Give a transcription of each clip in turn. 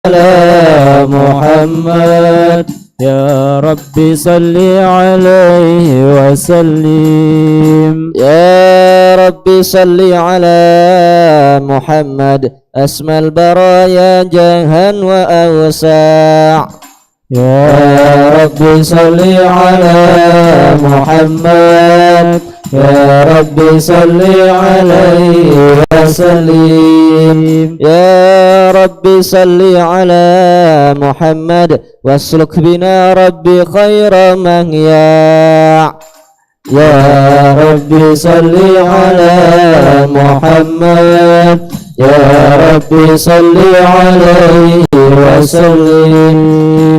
على محمد يا ربي صل عليه وسلم يا ربي صل على محمد أسمى البرايا جاها وأوسع يا ربي صل على محمد يا ربي صل عليه وسلم يا ربي صل على محمد واسلك بنا ربي خير مهياع يا ربي صل على محمد يا ربي صل عليه وسلم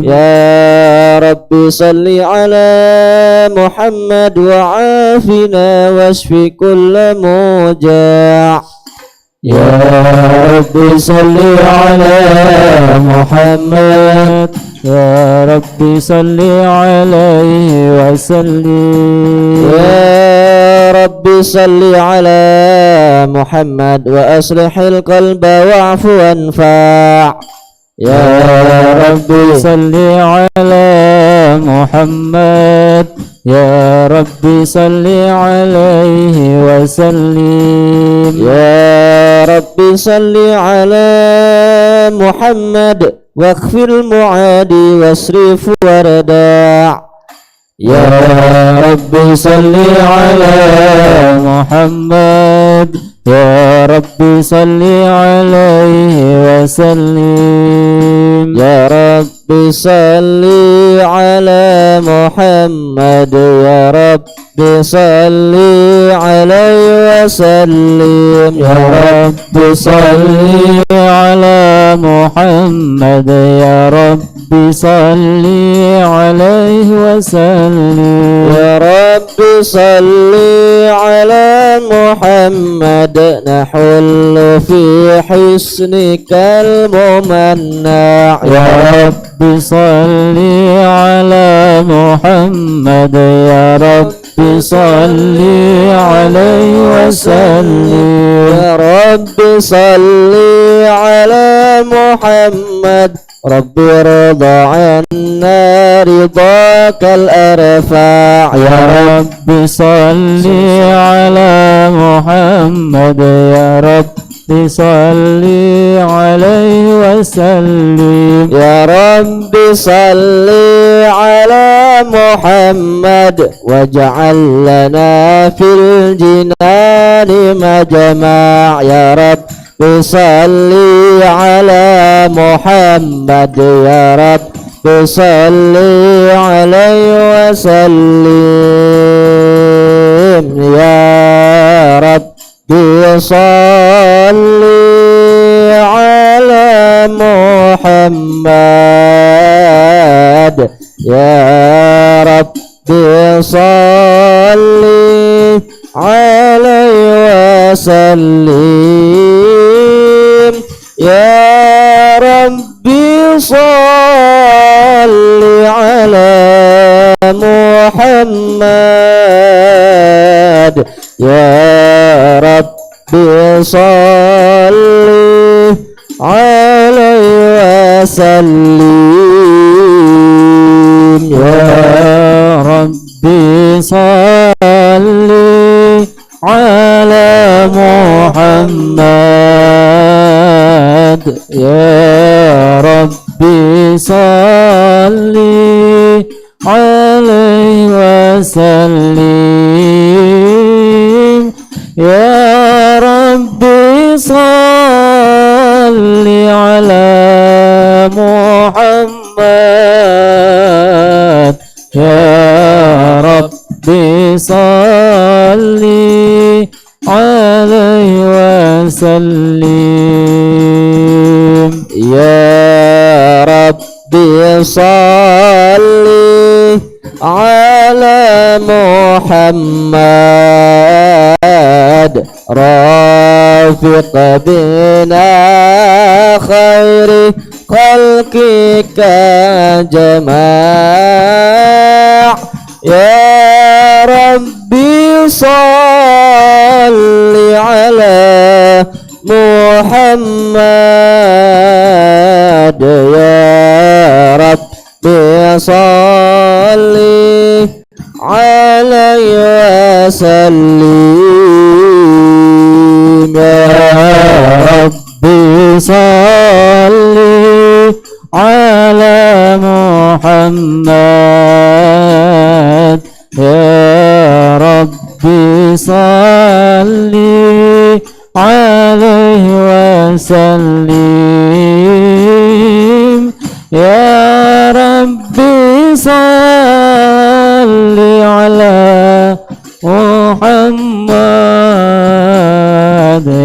يا ربي صل على محمد وعافنا واشف كل موجع يا ربي صل على محمد يا ربي صل عليه وسلم يا ربي صل على محمد وأصلح القلب واعف وانفع يا ربي صل على محمد يا ربي صل عليه وسلم يا ربي صل على محمد واغفر المعادي واصرف ورداع يا ربي صل على محمد يا ربي صل عليه وسلم يا ربي صل على محمد يا ربي صل عليه وسلم يا ربي صل على محمد يا ربي صل عليه وسلم يا ربي صل على محمد نحل في حسنك الممنع يا ربي صل على محمد يا ربي صل عليه وسلم يا ربي صل على محمد ربي رضى عنا رضاك الأرفع يا ربي صل على محمد يا ربي صل عليه وسلم يا ربي صل على محمد واجعل لنا في الجنان مجمع يا رب صل على محمد يا رب صل عليه وسلم يا رب صل على محمد يا رب صل عليه وسلم يا ربي صل على محمد يا ربي صل عليه وسلم يا ربي صل على محمد يا ربي صل عليه وسلم يا ربي صل على محمد يا ربي صل عليه وسلم يا ربي صل على محمد رافق بنا خير خلقك جماع يا ربي صل على محمد Ahmad ya Rabbi salli alaihi wa sallim ya Rabbi salli ala Muhammad ya Rabbi salli alaihi wa sallim ya Rabbi salli ala Muhammad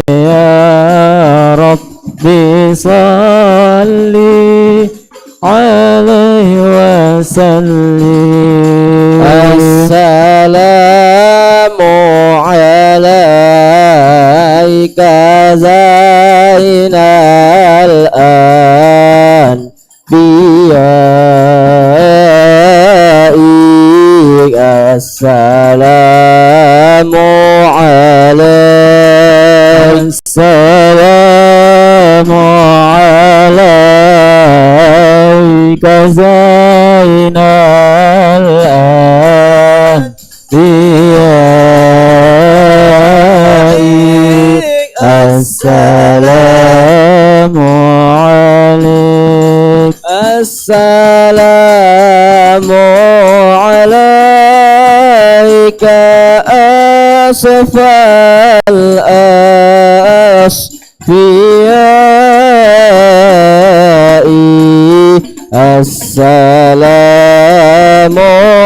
ya Rabbi salli alaihi wa sallim. Assalamu alaika zainal anbiya'i. Assalamu alaika. Assalamu alaika zainal anbiya'i. Assalamu alaika. Assalamu alaika asfal asfiya'i. Assalamu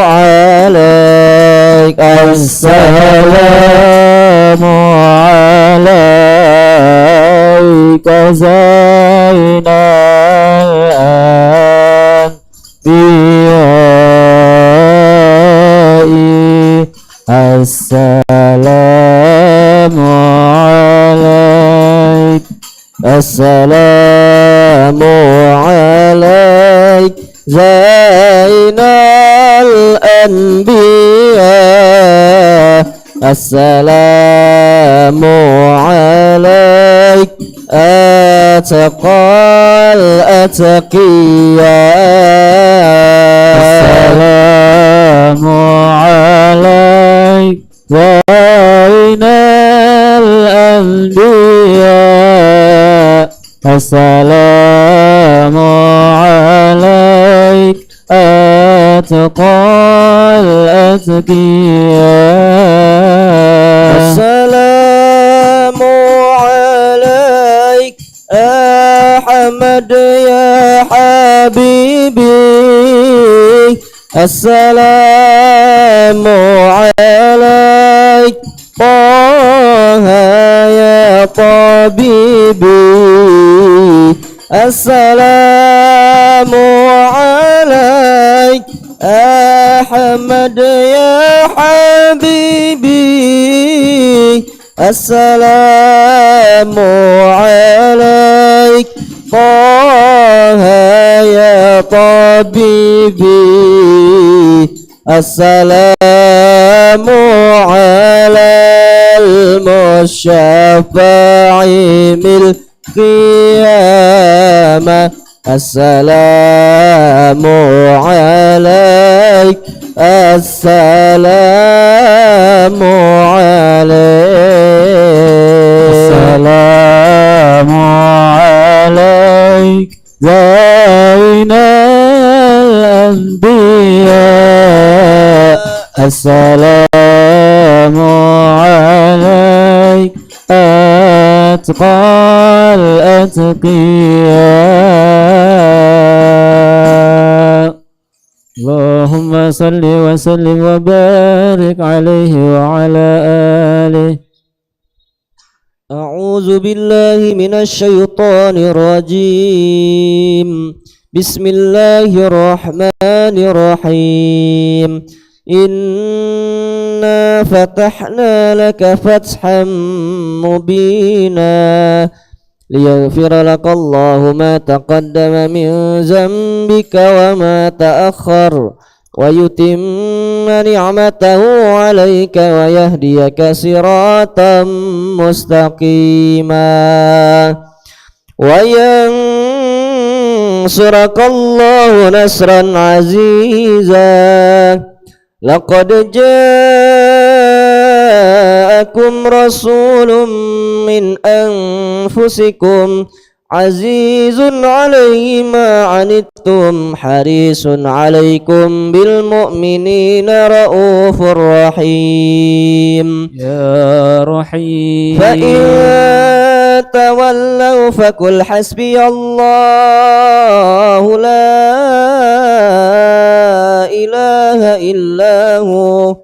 alaika. Assalamu alaika zainal anbiya'i. Assalamu alaik. Assalamu alaik zainal anbiya. Assalamu alaik atqal atqiya. Assalamu alaik zainal anbiya. Assalamu alaik atqal atqiya. Assalamu alaik Ahmad ya habibi. Assalamu alaik Taha ya tabibi. Assalamu alaik Ahmad ya habibi. Assalamu alaik Taha ya tabibi. Assalamu alal musyafa'i mil qiyamah. Assalamu alaik. Assalamu alaik. Assalamu alaik zainal anbiya. Assalamu alaik atqal atqiya. Allahumma salli wa sallim wa barik alaihi wa ala alihi. أعوذ بالله من الشيطان الرجيم. بسم الله الرحمن الرحيم. إنا فتحنا لك فتحا مبينا ليغفر لك الله ما تقدم من ذنبك وما تأخر ويتم نعمته عليك ويهديك صراطا مستقيما وينصرك ينصرك الله نصرا عزيزا لقد جاءكم رسول من أنفسكم عزيز عليه ما عنتم حريص عليكم بالمؤمنين رؤوف رحيم يا رحيم فإن تولوا فقل حسبي الله لا إله إلا هو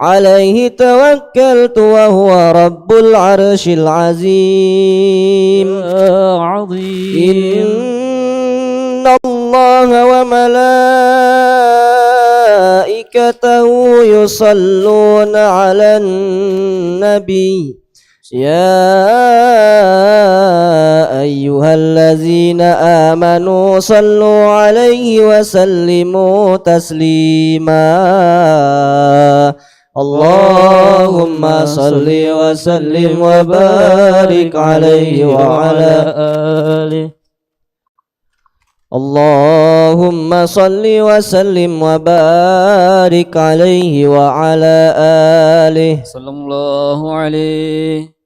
عليه توكلت وهو رب العرش العظيم عظيم إن الله وملائكته يصلون على النبي يا أيها الذين آمنوا صلوا عليه وسلموا تسليما اللهم صل وسلم وبارك عليه وعلى آله اللهم صل وسلم وبارك عليه وعلى آله صلى الله عليه.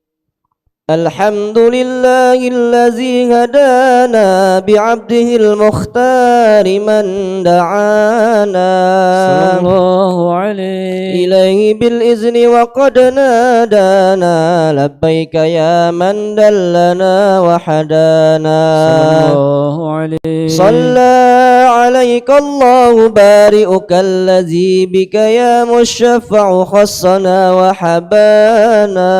الحمد لله الذي هدانا بعبده المختار من دعانا صلى الله عليه إليه بالإذن وقد نادانا لبيك يا من دلنا وحدانا صلى الله عليه. صلى عليك الله بارئك الذي بك يا مشفع خصنا وحبانا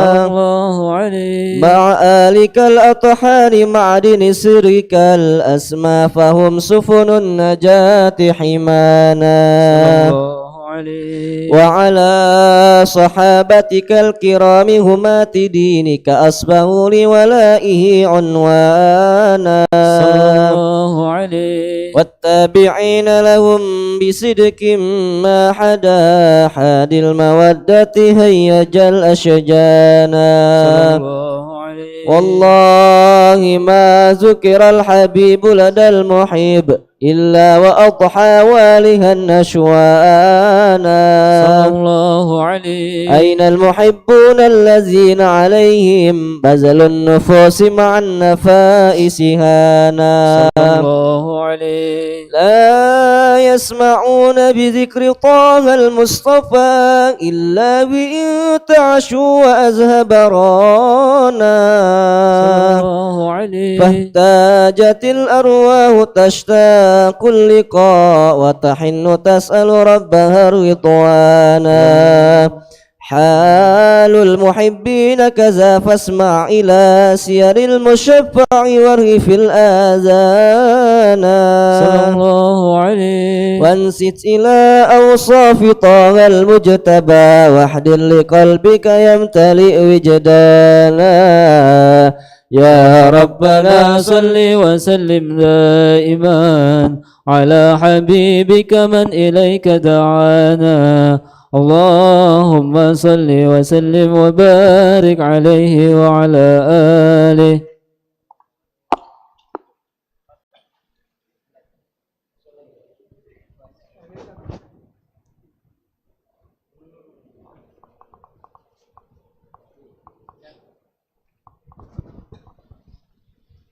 صلى الله عليه مع آلك الأطهار معدن سرك الأسمى فهم سفن النجاة حمانا صلى الله عليه وعلى صحابتك الكرام همات دينك أصبحوا لولائه عنوانا صلى الله عليه والتابعين لهم بصدق ما حدا حاد المودة هيج الأشجانا صلى الله عليه. والله ما ذكر الحبيب لدى المحب إلا وأضحى والها نشوانا صلى الله عليه. أين المحبون الذين عليهم بذلوا النفوس مع النفائس هانا صلى الله عليه. لا يسمعون بذكر طه المصطفى إلا بإن تعشوا وأذهب رانا صلى الله عليه. فاحتاجت الأرواح تشتاق اللقاء وتحن تسأل ربها الرضوانا حال المحبين كذا فاسمع إلى سير المشفع وارغف الآذان صلى الله عليه. وانست إلى أوصاف طه المجتبى واحضر لقلبك يمتلئ وجدانا يا ربنا صل وسلم دائما على حبيبك من إليك دعانا اللهم صل وسلم وبارك عليه وعلى آله.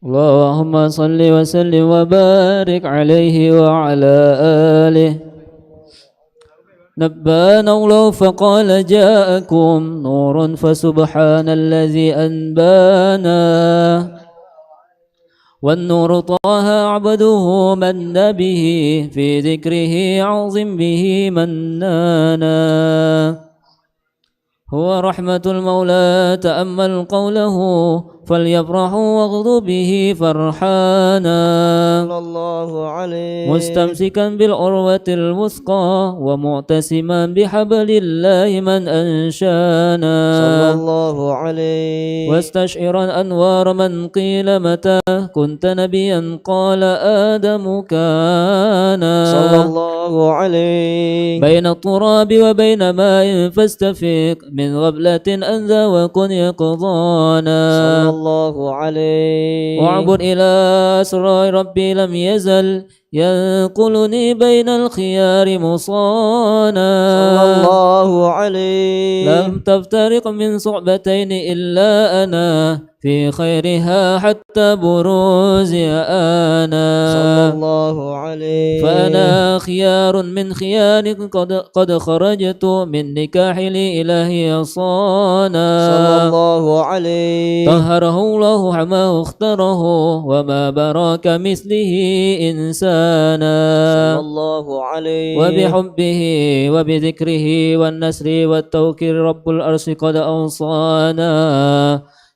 اللهم صل وسلم وبارك عليه وعلى آله. نبانا الله فقال جاءكم نور فسبحان الذي أنبانا والنور طه عبده من به في ذكره عظم به منانا هو رحمة المولى تأمل قوله فليفرحوا واغضوا به فرحانا صلى الله عليه مستمسكا بالعروة الوثقى ومعتسما بحبل الله من أنشانا صلى الله عليه واستشعرا أنوار من قيل متى كنت نبيا قال آدم كان صلى الله عليه بين التراب وبين ماء فاستفيق من غفلة أنذى وكن يقظانا الله عليه واعبد إلى أسرار ربي لم يزل ينقلني بين الخيار مصانا صلى الله عليه لم تفترق من صعبتين إلا أنا في خيرها حتى بروزي أنا صلى الله عليه فأنا خيار من خيار قد خرجت من نكاح لإلهي صانا صلى الله عليه طهره الله حماه اختاره وما براك مثله إنسانا صلى الله عليه وبحبه وبذكره والنسر والتوكيل رب الأرش قد أوصانا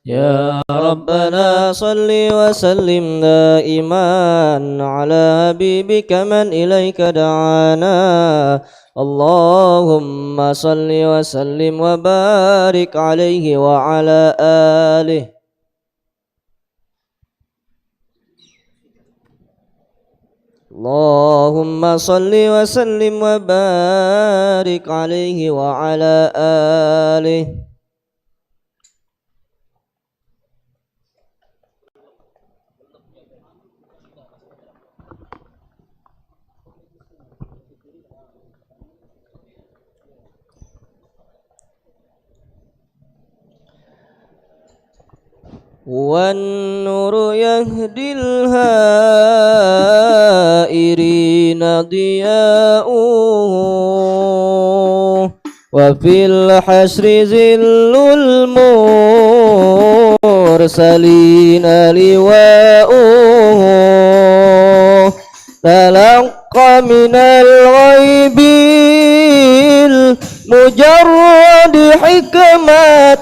يا ربنا صل وسلم دائما على حبيبك من إليك دعانا اللهم صل وسلم وبارك عليه وعلى آله اللهم صل وسلم وبارك عليه وعلى آله والنور يهدي الهائرين ضياؤه وفي الحشر ذل المرسلين لواؤه تلقى من الغيب المجرد حكمة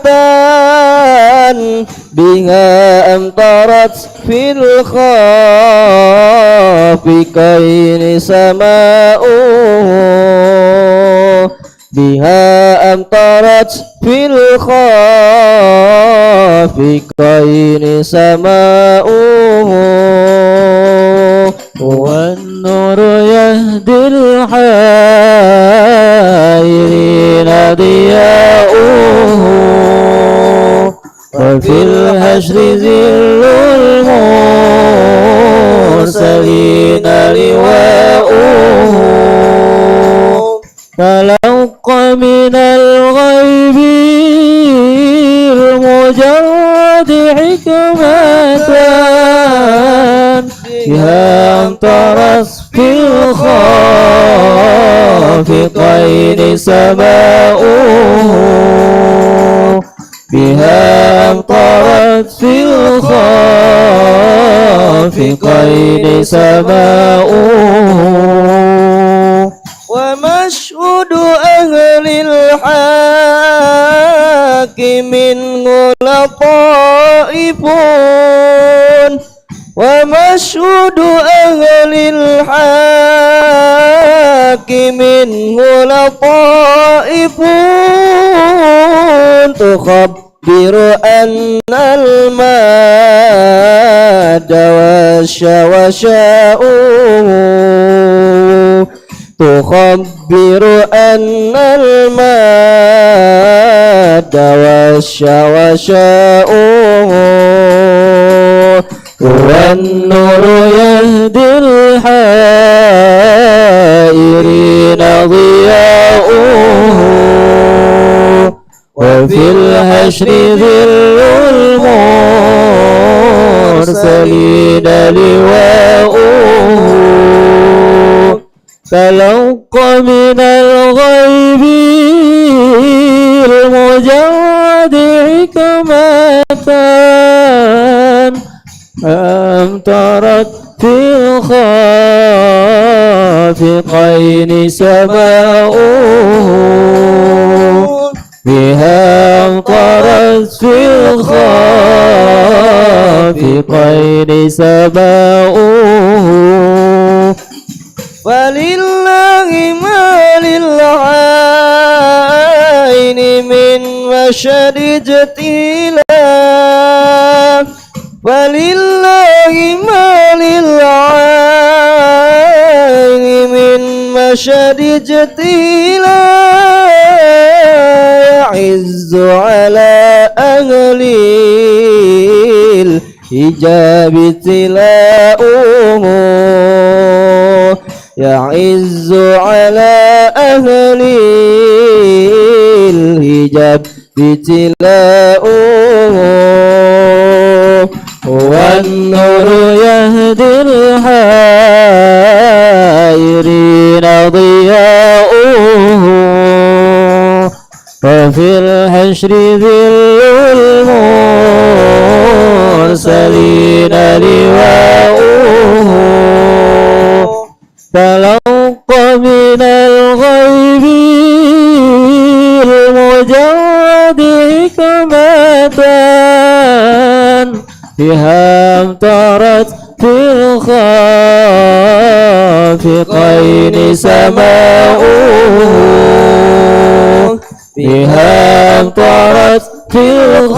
بها أمطرت في الخافقين سماؤه بها أمطرت في الخافقين سماؤه والنور يهدي الحائرين ضياؤه وفي الحشر ذل المرسلين لواؤه تلقى من الغيب المجرد حكمة بها أمطرت في الخافقين سماؤه بها أمطرت في الخافقين سماؤه ومشهود أهل الحق منه لطائف ومشهود أهل الحق منه لطائف تخبر أن الماد والشوشاؤه تخبر أن الماد والشوشاؤه والنور يهدي الحائرين ضياؤه وفي الحشر ذل المرسلين لواؤه تلقى من الغيب المجرد حكمة أمطرت في الخافقين سماؤه بها أمطرت في الخافقين سماؤه ولله ما للعين من مشهد اجتلاف ولله ما للعين من مشهد اجتلاف يعز على أهله hijab tilauhu ya'izzu ala ahli hijab tilauhu wan nuru yahdil hayrina diyauhu wa fil hashri dhillul mursalina liwa'uhu talaqqa minal ghaibil mujadi hikmatan biham tarat fil khafiqaini sama'uhu biham tarat fil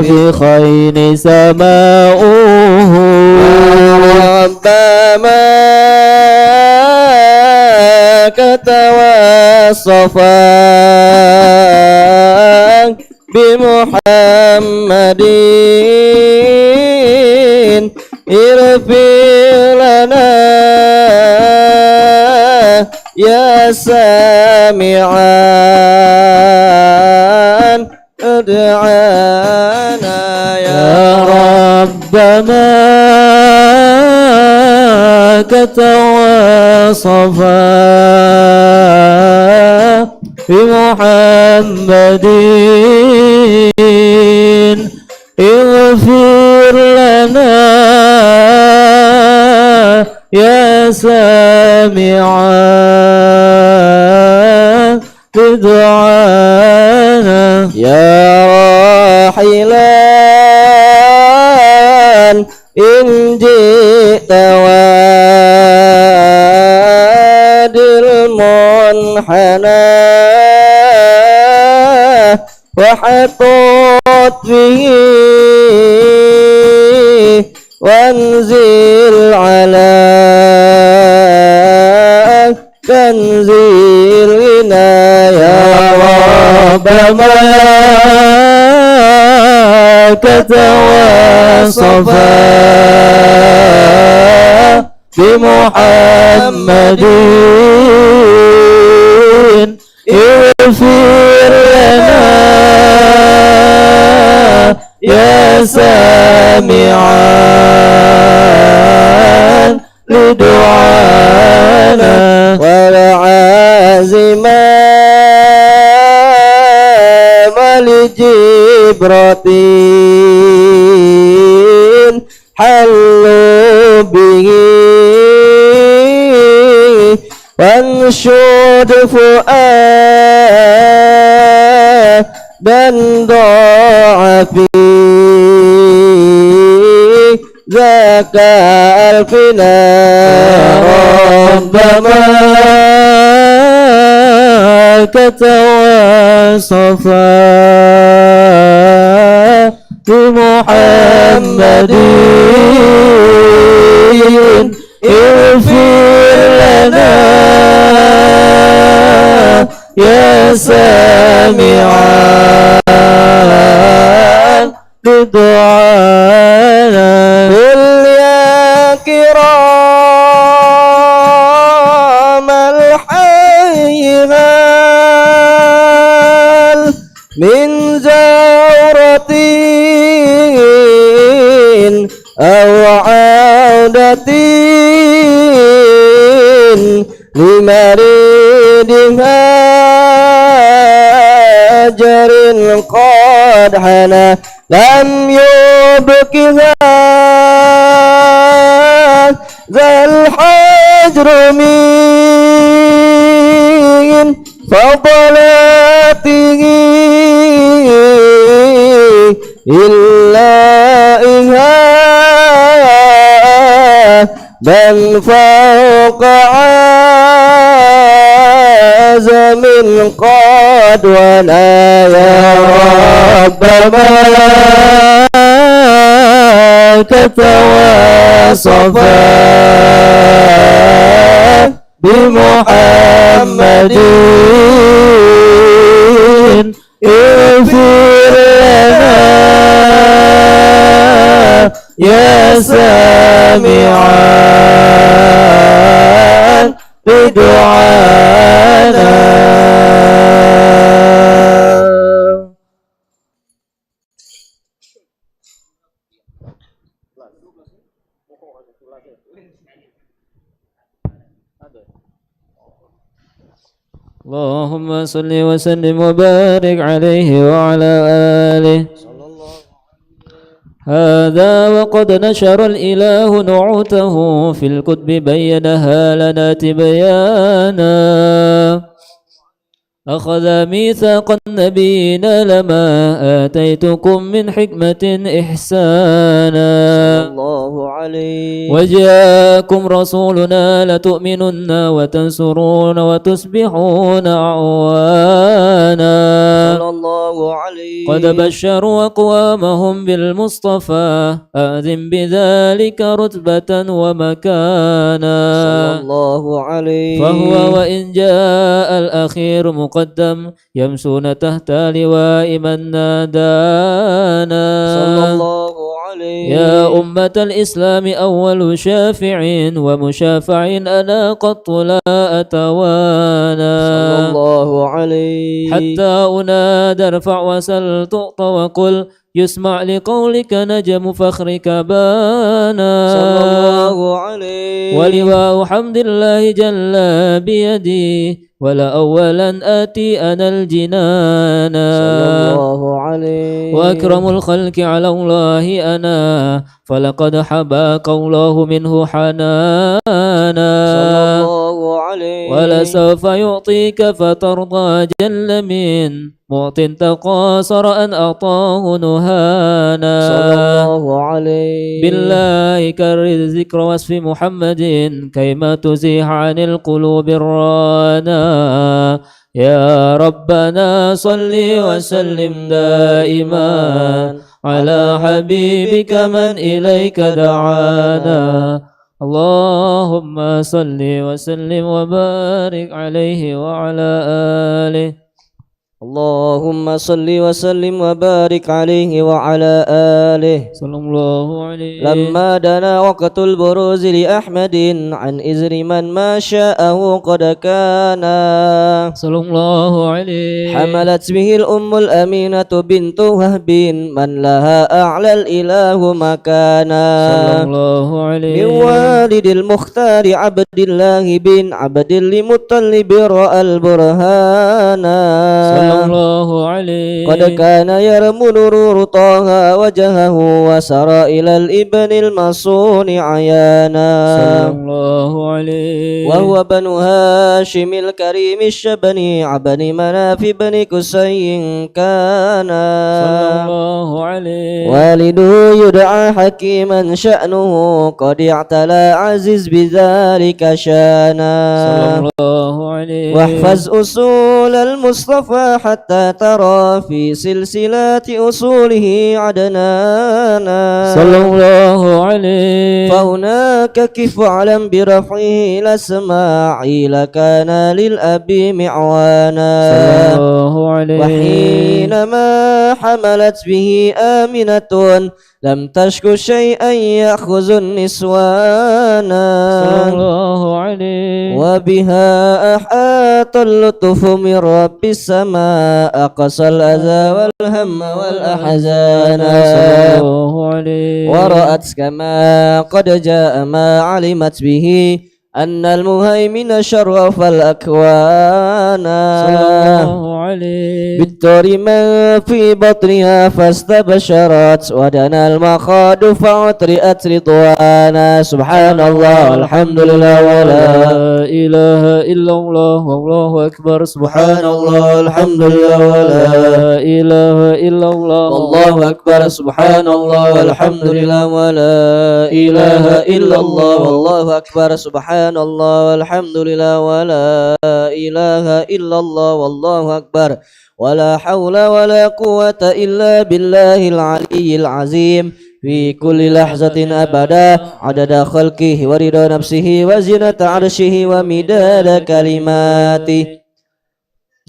khafiqaini sama'uhu rabbama katawassafa bimuhammadin irfir lana ya sami'an ad'ana ya rabbana katawassafa bimuhammadin ighfir lana ya sami'an bidu'ana ya rahilan in ji'ta wadil munhana wa hatot bihi wanzil ala tanzilina ya rabbana katawassafa bimuhammadin ighfir lana ya sami'an lidu'ana wal azimam lijibratin hallu bihi wanshud fu'ad dan do'afi zaka alfina rabbama katawassafa bimuhammadin ighfir lana ya sami'an lidu'ana qul ya kiramal hayyihal min zawratin aw 'audatin limaridin hajarin qad hana lam yubkiha zal hajru min fadlatihi illa iha bal fawqa azamin qad wana ya rabbana katawassafa bimuhammadin ighfir lana سامعا لدعانا. اللهم صل وسلم وبارك عليه وعلى آله. هذا وقد نشر الإله نعوته في الكتب بينها لنا تبيانا. أخذ ميثاق النبيين لما آتيتكم من حكمة إحسانا. الله عليه. وجاءكم رسولنا لتؤمنن وتنصرون وتصبحون أعوانا. صلى الله عليه. قد بشروا أقوامهم بالمصطفى آذن بذلك رتبة ومكانا. صلى الله عليه. فهو وإن جاء الأخير مقدم يمشون تحت لواء من نادانا. صلى الله عليه. يا أمة الإسلام أول شافع ومشافع أنا قط لا أتوانا. صلى الله عليه. حتى أنادى ارفع وسل تعطى وقل يسمع لقولك نجم فخرك بانا. صلى الله عليه. ولواء حمد الله جل بيدي ولا أولا آتي أنا الجنان. صلى الله عليه. وأكرم الخلق على الله أنا فلقد حبا قوله منه حنانا. صلى الله عليه. ولسوف يعطيك فترضى جل من معط تقاصر أن أعطاه نهانا. صلى الله عليه. بالله كرر ذكر وصف محمد كيما تزيح عن القلوب الرانا. يا ربنا صل وسلم دائما على حبيبك من إليك دعانا. اللهم صل وسلم وبارك عليه وعلى آله. اللهم صل وسلم وبارك عليه وعلى آله. صلى الله عليه. لما دنا وقت البروز لأحمد عن إزر من ما شاءه قد كان. صلى الله عليه. حملت به الأم الأمينة بنت وهب من لها أعلى الإله مكانا. صلى الله عليه. من والد المختار عبد الله بن عبد المطلب رأى البرهانا. صلى الله عليه. قد كان يرم نور طه وجهه وسرى إلى الابن المصون عيانا. صلى الله عليه. وهو بن هاشم الكريم الشبني عبد مناف بن كسي كان. صلى الله عليه. والده يدعى حكيما شأنه قد اعتلى عزيز بذلك شانا. صلى الله عليه. واحفظ أصول المصطفى حتى ترى في سلسلة أصوله عدنانا. صلى الله عليه. فهناك كف علم برفعه لسماعيل كان للأب معوانا. صلى الله عليه. وحينما حملت به آمنة لم تشك شيئا يأخذ النسوانا. صلى الله عليه. وبها أحاط اللطف من رب السماء أقصى الأذى والهم والأحزان. صلى الله عليه. ورأت كما قد جاء ما علمت به أن المهيمن شرف الأكوان. صلى الله عليه. بالدور من في بطنها فاستبشرت ودنا المخاض فأطرئت رضوانا. سبحان الله والحمد لله ولا إله إلا الله والله أكبر. سبحان الله والحمد لله ولا إله إلا الله والله أكبر. سبحان الله والحمد لله ولا إله إلا الله والله أكبر. سبحان الله والحمد لله ولا إله إلا الله والله أكبر. ولا حول ولا قوة إلا بالله العلي العظيم في كل لحظة أبدا عدد خلقه ورضا نفسه وزنة عرشه ومداد كلماته.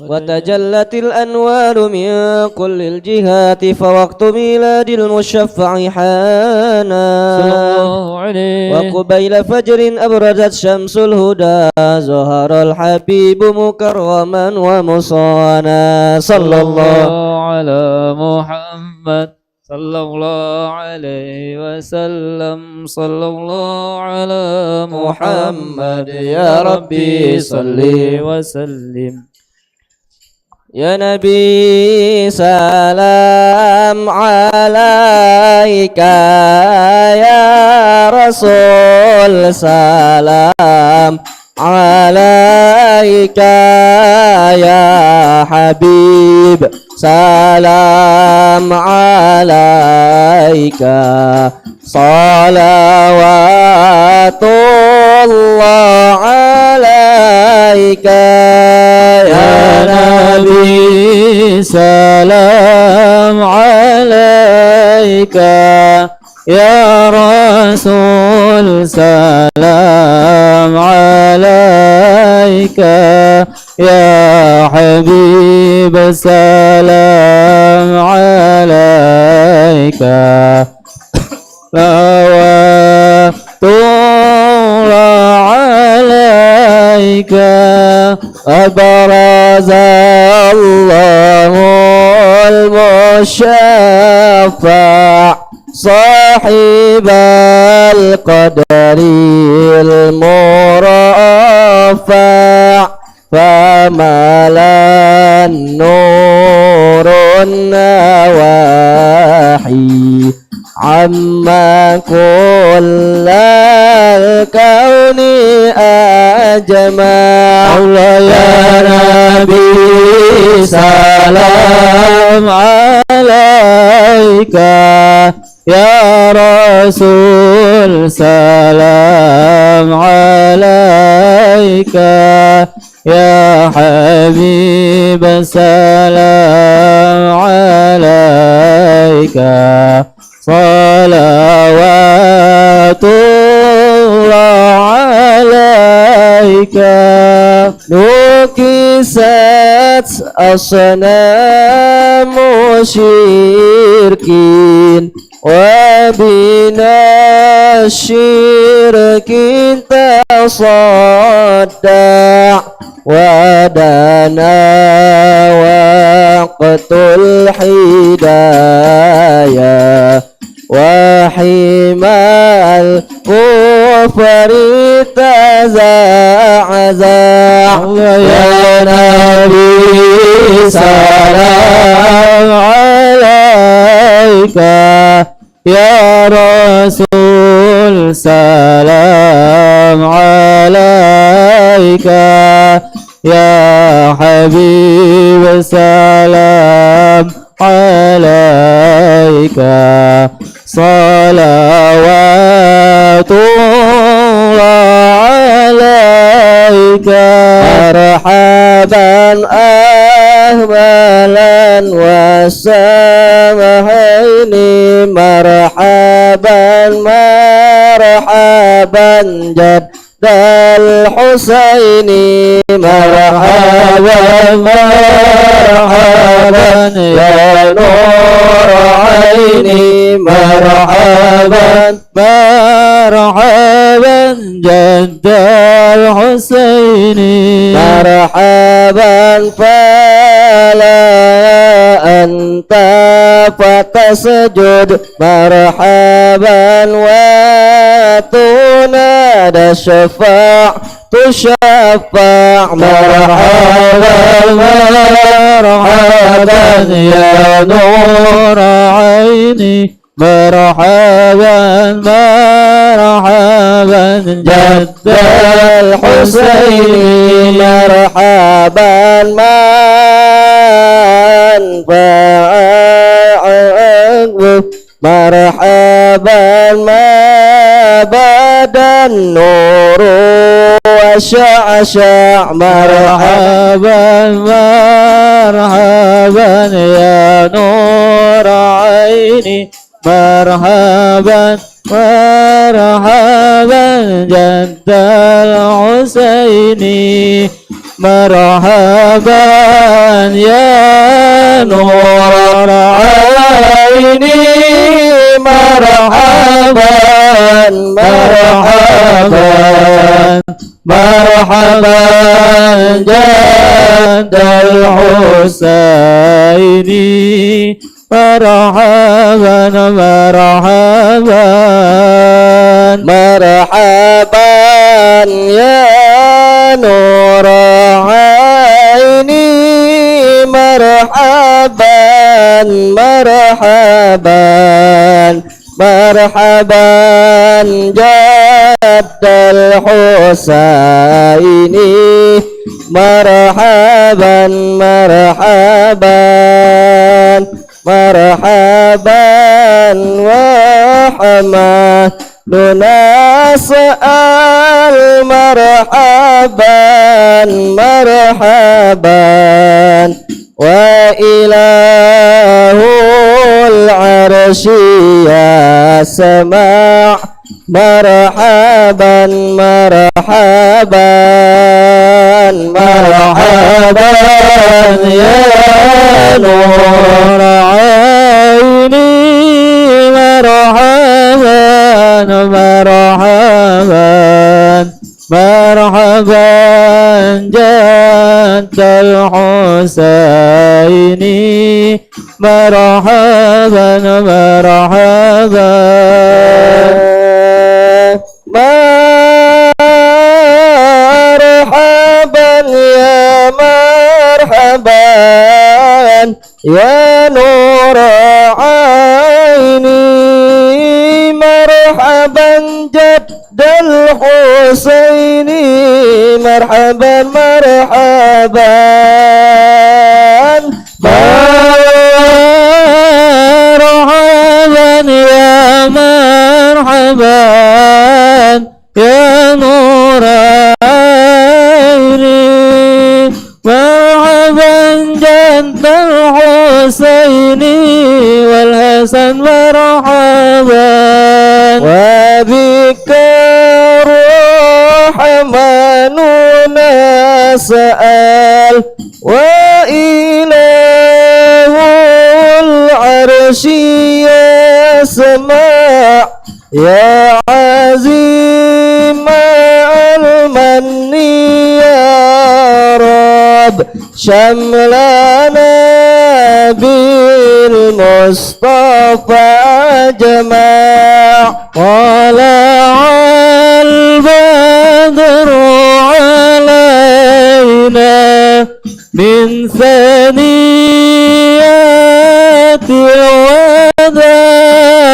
وتجلت الأنوار من كل الجهات فوقت ميلاد المشفع حانا صلى الله عليه وقبيل فجر أبرزت شمس الهدى ظهر الحبيب مكرما ومصانا صلى الله على محمد صلى الله عليه وسلم صلى الله على محمد يا ربي صل وسلم يا نبي سلام عليك يا رسول سلام عليك يا حبيب سلام عليك صلوات الله عليك يا نبي سلام عليك يا رسول سلام عليك يا حبيب سلام عليك صلوات الله عليك أبرز الله المشفع صاحب القدر المرفع فملا النور النواحي عما كل الكون أجمع يا نبي سلام عليك يا رسول سلام عليك يا حبيب سلام عليك صلوات الله عليك نكست أصنام شركين وبنا الشرك تصدع ودنا وقت الحداية وحما الكفر تزعزع يا نبي سلام عليك يا رسول سلام عليك يا حبيب سلام عليك صلوات الله عليك مرحبا أهلا وسهلا مرحبا مرحبا جد الحسين مرحبا مرحبا يا نور عيني مرحبا مرحبا جد الحسين مرحبا فلا أنت فتسجد مرحبا وتنادى الشفاع تشفع مرحبا مرحبا يا نور عيني مرحبا مرحبا جد الحسين مرحبا من فاعل مرحبا ما بدا النور وشعشع مرحبا مرحبا يا نور عيني مرحبا مرحبا جد الحسين مرحبا يا نور عيني مرحبا مرحبا مرحبا جد الحسين مرحبا مرحبا مرحبا يا نور عيني مرحبا مرحبا مرحبا جد الحسين مرحبا مرحبا مرحبا وحمدنا سأل مرحبا مرحبا وإله العرش يا سماع مرحبا مرحبا مرحبا يا نور عيني مرحبا مرحبا مرحبا جد الحسين مرحبا مرحبا مرحبا يا مرحبا يا نور عيني مرحبا جد الحسين مرحبا مرحبا مرحبا يا مرحبا يا نور عيني مرحبا جد الحسين والحسن مرحبا وبك رحمننا سأل وإله العرش يسمع يا عزيم المن يا رب شملنا بالمصطفى جماع طلع البدر علينا من ثنيات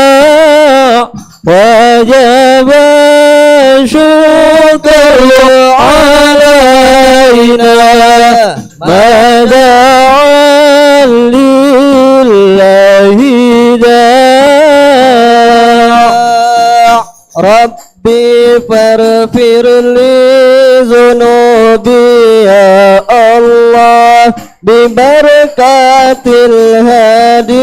الوداع وجب الشكر علينا ما دعا لله داع ربي فاغفر لي ذنوبي يا الله ببركة الهادي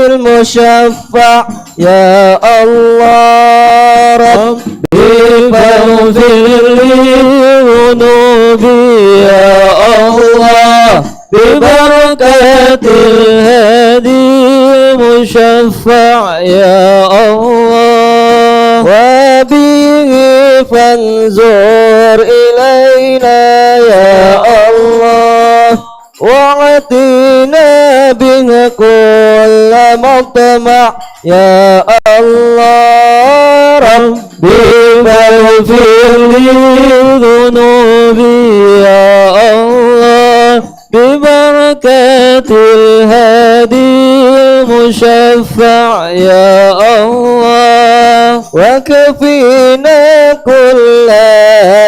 المشفع يا الله ربي فاغفر لي ذنوبي يا الله ببركة الهادي المشفع يا الله وبه فانظر إلينا يا الله واعطينا به كل مطمع يا الله ربي فاغفر لي ذنوبي يا الله ببركة الهادي المشفع يا الله وكفينا كل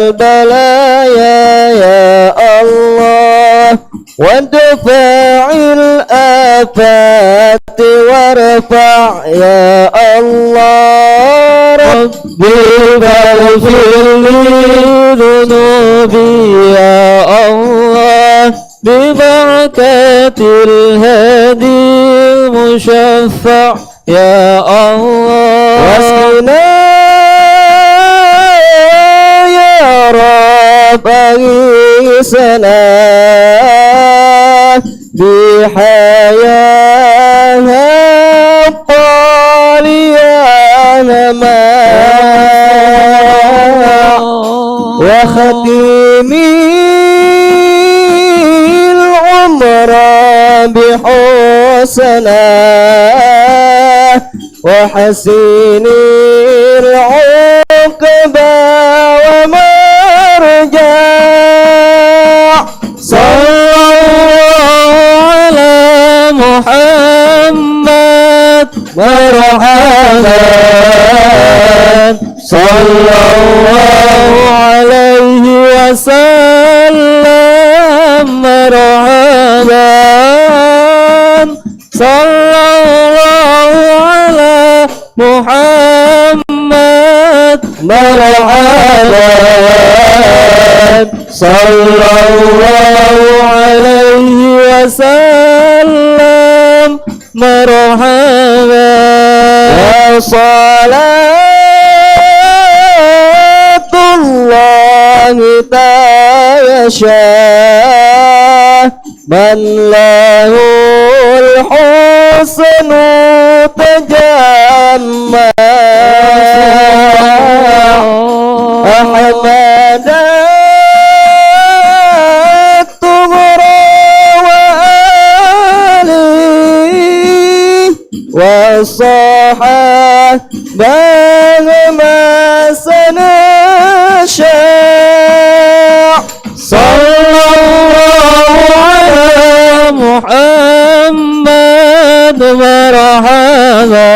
البلايا يا الله وادفع الآفات وارفع يا الله ربي فاغفر لي ذنوبي يا الله ببركة الهادي المشفع يا الله واسقنا يا رب سنة بحياها الطالية ما وختمي العمر بحسنى وحسيني العقبى ومرجع صلى الله على محمد مرحبا صلى الله عليه وسلم مرحبا صلى الله على محمد مرحبا صلى الله عليه وسلم مرحبا وصلاة الله يشاء من له الحسن تجمع أحمد الطغرى وآله والصحابة ما سنشاء صلى الله على محمد مرحبا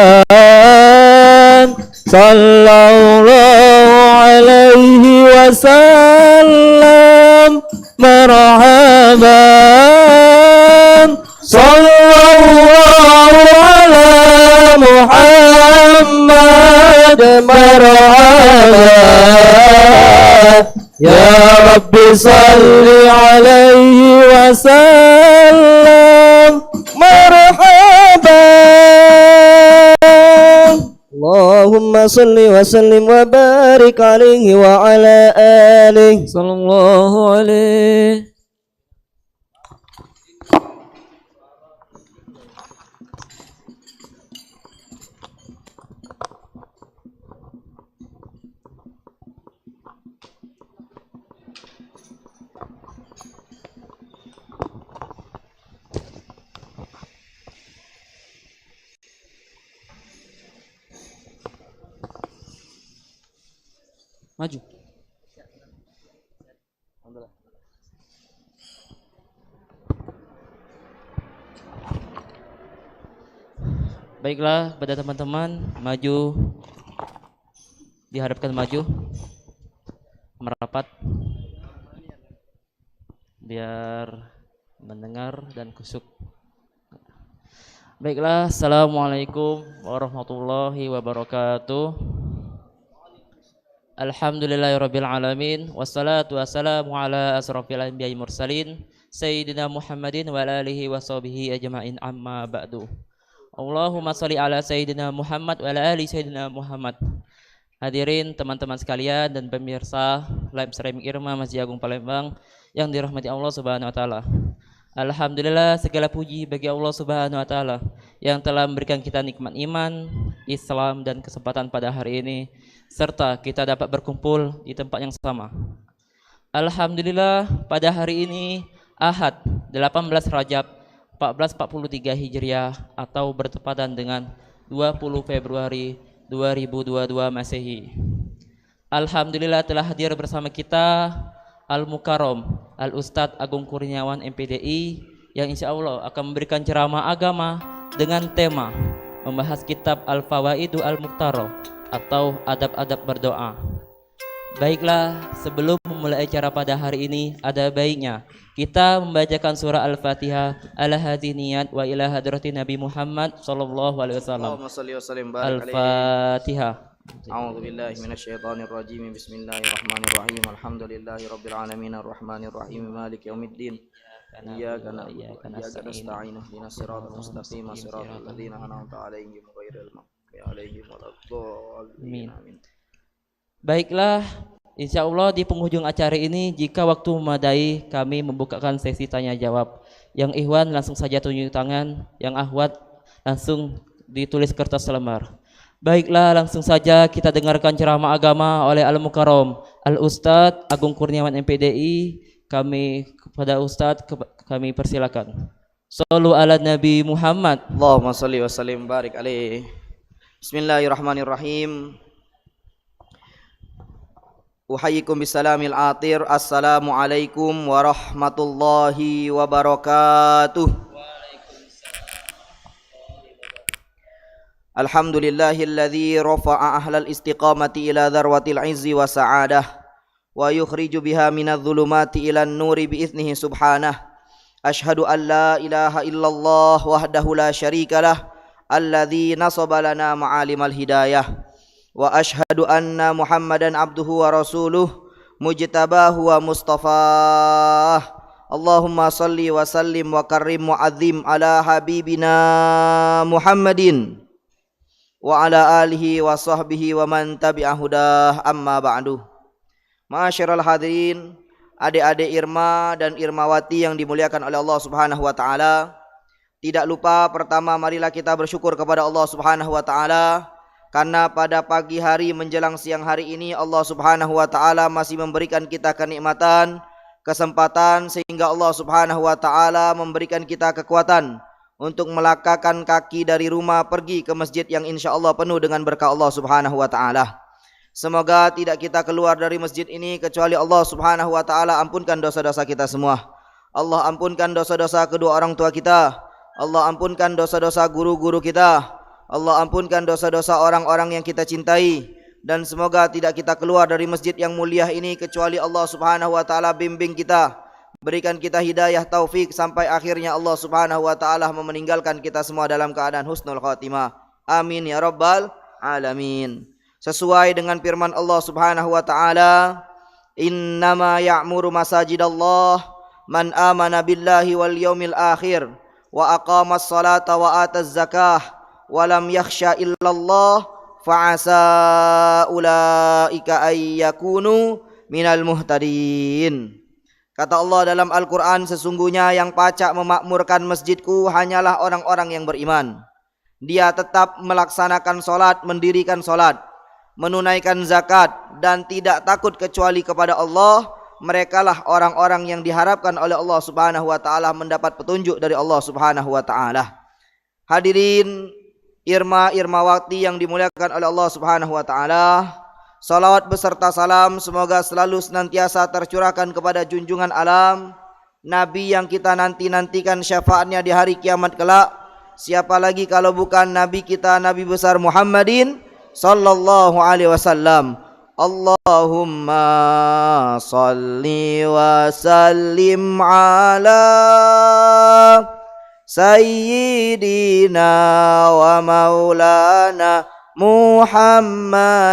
صلى الله عليه وسلم مرحبا صلى الله على محمد مرحبا يا رب صل عليه وسلم مرحبا اللهم صل وسلم وبارك عليه وعلى آله صلى الله عليه. Maju. Baiklah, pada teman-teman maju, diharapkan maju, merapat, biar mendengar dan kusuk. Baiklah, assalamualaikum warahmatullahi wabarakatuh. Alhamdulillahirabbil alamin wassalatu wassalamu ala asrofil anbiya'i mursalin sayyidina Muhammadin wa alihi wa sahbihi ajma'in amma ba'du. Allahumma shalli ala sayyidina Muhammad wa ala ali sayyidina Muhammad. Hadirin teman-teman sekalian dan pemirsa live streaming Irma Masjid Agung Palembang yang dirahmati Allah Subhanahu wa taala. Alhamdulillah, segala puji bagi Allah Subhanahu wa taala yang telah memberikan kita nikmat iman, Islam dan kesempatan pada hari ini serta kita dapat berkumpul di tempat yang sama. Alhamdulillah, pada hari ini Ahad 18 Rajab 1443 Hijriah atau bertepatan dengan 20 Februari 2022 Masehi. Alhamdulillah telah hadir bersama kita Al-Mukarram Al-Ustadz Agung Kurniawan MPDI yang insya Allah akan memberikan ceramah agama dengan tema membahas kitab Al-Fawaidu Al-Muqtaro atau adab-adab berdoa. Baiklah, sebelum memulai acara pada hari ini ada baiknya kita membacakan surah Al-Fatihah ala hadhihi niyat wa ila hadratin Nabi Muhammad sallallahu alaihi wasallam. Al-Fatihah. A'udzu billahi minasyaitonir rajim. Bismillahirrahmanirrahim. Alhamdulillahi rabbil alamin arrahmanir rahim maliki yaumiddin. Iyyaka na'budu wa iyyaka nasta'in. Ihdinas siratal mustaqim, siratal ladzina an'amta 'alaihim ghairil maghdubi 'alaihim waladdallin. Baiklah, Insya Allah di penghujung acara ini jika waktu memadai kami membukakan sesi tanya jawab. Yang ikhwan langsung saja tunjuk tangan, yang akhwat langsung ditulis kertas selembar. Baiklah, langsung saja kita dengarkan ceramah agama oleh Al-Mukarram Al-Ustadz Agung Kurniawan MPDI. Kepada Ustadz kami persilakan. Shallu ala Nabi Muhammad. Allahumma salli wa sallim barik alaih. Bismillahirrahmanirrahim. Uhayyikum bisalamil atir. Assalamualaikum warahmatullahi wabarakatuh. Alhamdulillahilladzi rafa'a ahlal istiqamati ila dharwatil izzi wa sa'adah wa yukhriju biha minadh dhulumati ilan nuri biiznihi subhanah. Ashhadu an la ilaha illallah wahdahu la syarikalah alladzi nasaba lana ma'alimal hidayah wa ashhadu anna Muhammadan abduhu wa rasuluh mujtabahu wa mustafah. Allahumma salli wa sallim wa karrim wa azim ala habibina Muhammadin wa ala alihi wa sahbihi wa man tabi'ah hudah, amma ba'du. Ma'asyiral hadirin, adik-adik Irma dan Irmawati yang dimuliakan oleh Allah Subhanahu wa taala. Tidak lupa pertama marilah kita bersyukur kepada Allah Subhanahu wa taala karena pada pagi hari menjelang siang hari ini Allah Subhanahu wa taala masih memberikan kita kenikmatan, kesempatan sehingga Allah Subhanahu wa taala memberikan kita kekuatan untuk melangkahkan kaki dari rumah pergi ke masjid yang insyaallah penuh dengan berkah Allah Subhanahu wa taala. Semoga tidak kita keluar dari masjid ini kecuali Allah Subhanahu wa taala ampunkan dosa-dosa kita semua. Allah ampunkan dosa-dosa kedua orang tua kita. Allah ampunkan dosa-dosa guru-guru kita. Allah ampunkan dosa-dosa orang-orang yang kita cintai, dan semoga tidak kita keluar dari masjid yang mulia ini kecuali Allah Subhanahu wa taala bimbing kita, berikan kita hidayah taufik sampai akhirnya Allah Subhanahu wa taala meninggalkan kita semua dalam keadaan husnul khatimah. Amin ya rabbal alamin. Sesuai dengan firman Allah Subhanahu wa taala, innama ya'muru masajidallah man amana billahi wal yaumil akhir wa aqamas salata wa ataz zakah wa lam yakhsha illallah fa'asa ulaika ay yakunu minal muhtadin. Kata Allah dalam Al-Quran, sesungguhnya yang pacak memakmurkan masjidku hanyalah orang-orang yang beriman. Dia tetap melaksanakan solat, mendirikan solat, menunaikan zakat, dan tidak takut kecuali kepada Allah. Merekalah orang-orang yang diharapkan oleh Allah Subhanahu wa taala mendapat petunjuk dari Allah Subhanahu wa taala. Hadirin Irma Irmawati yang dimuliakan oleh Allah Subhanahu wa taala, salawat beserta salam semoga selalu senantiasa tercurahkan kepada junjungan alam, Nabi yang kita nanti-nantikan syafaatnya di hari kiamat kelak. Siapa lagi kalau bukan Nabi kita, Nabi besar Muhammadin sallallahu alaihi wasallam. Allahumma salli wa sallim ala sayyidina wa maulana Muhammadin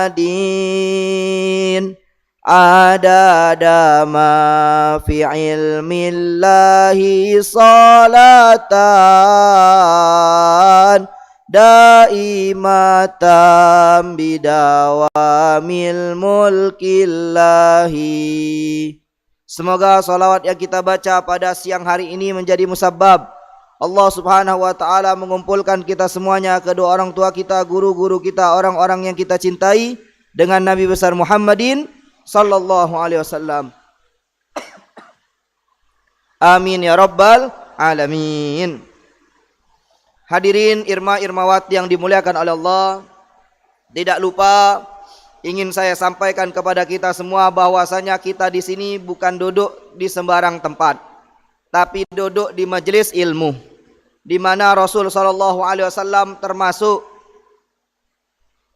adada ma fi ilmillahi salatan daimatan bidawamil mulkillahi. Semoga salawat yang kita baca pada siang hari ini menjadi musabab Allah Subhanahu wa taala mengumpulkan kita semuanya, kedua orang tua kita, guru-guru kita, orang-orang yang kita cintai dengan Nabi besar Muhammadin sallallahu alaihi wasallam. Amin ya rabbal alamin. Hadirin Irma Irmawati yang dimuliakan oleh Allah, tidak lupa ingin saya sampaikan kepada kita semua bahwasanya kita di sini bukan duduk di sembarang tempat, tapi duduk di majelis ilmu, di mana Rasul sallallahu alaihi wasallam termasuk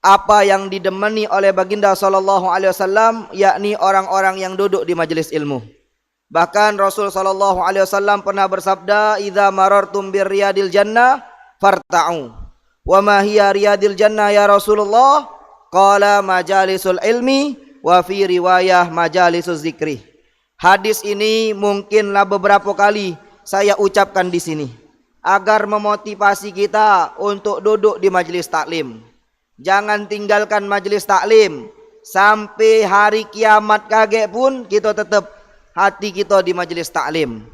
apa yang didemeni oleh baginda sallallahu alaihi wasallam, yakni orang-orang yang duduk di majelis ilmu. Bahkan Rasul sallallahu alaihi wasallam pernah bersabda, "Idza marartum birriyadil jannah farta'u." Wa ma hiya riyadil jannah ya Rasulullah? Qala majalisul ilmi wa fi riwayah majalisuz zikri. Hadis ini mungkinlah beberapa kali saya ucapkan di sini agar memotivasi kita untuk duduk di majelis taklim. Jangan tinggalkan majelis taklim. Sampai hari kiamat kagek pun kita tetap hati kita di majelis taklim.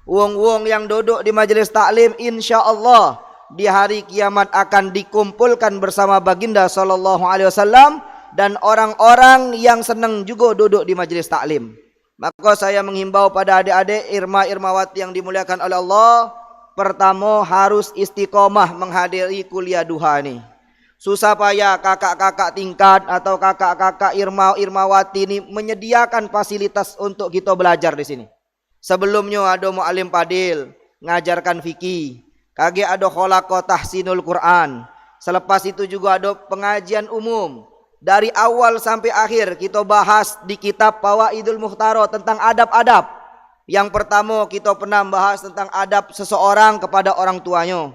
Wong-wong yang duduk di majelis taklim insya Allah di hari kiamat akan dikumpulkan bersama baginda sallallahu alaihi wasallam dan orang-orang yang senang juga duduk di majelis taklim. Maka saya menghimbau pada adik-adik irma-irmawati yang dimuliakan oleh Allah, pertama harus istiqomah menghadiri kuliah duha ini. Susah payah kakak-kakak tingkat atau kakak-kakak irma-irmawati ini menyediakan fasilitas untuk kita belajar di sini. Sebelumnya ada mu'alim padil ngajarkan fikih, kage ada kholaqah tahsinul Quran. Selepas itu juga ada pengajian umum. Dari awal sampai akhir kita bahas di kitab Fawaidul Muhtaro tentang adab-adab. Yang pertama kita pernah bahas tentang adab seseorang kepada orang tuanya.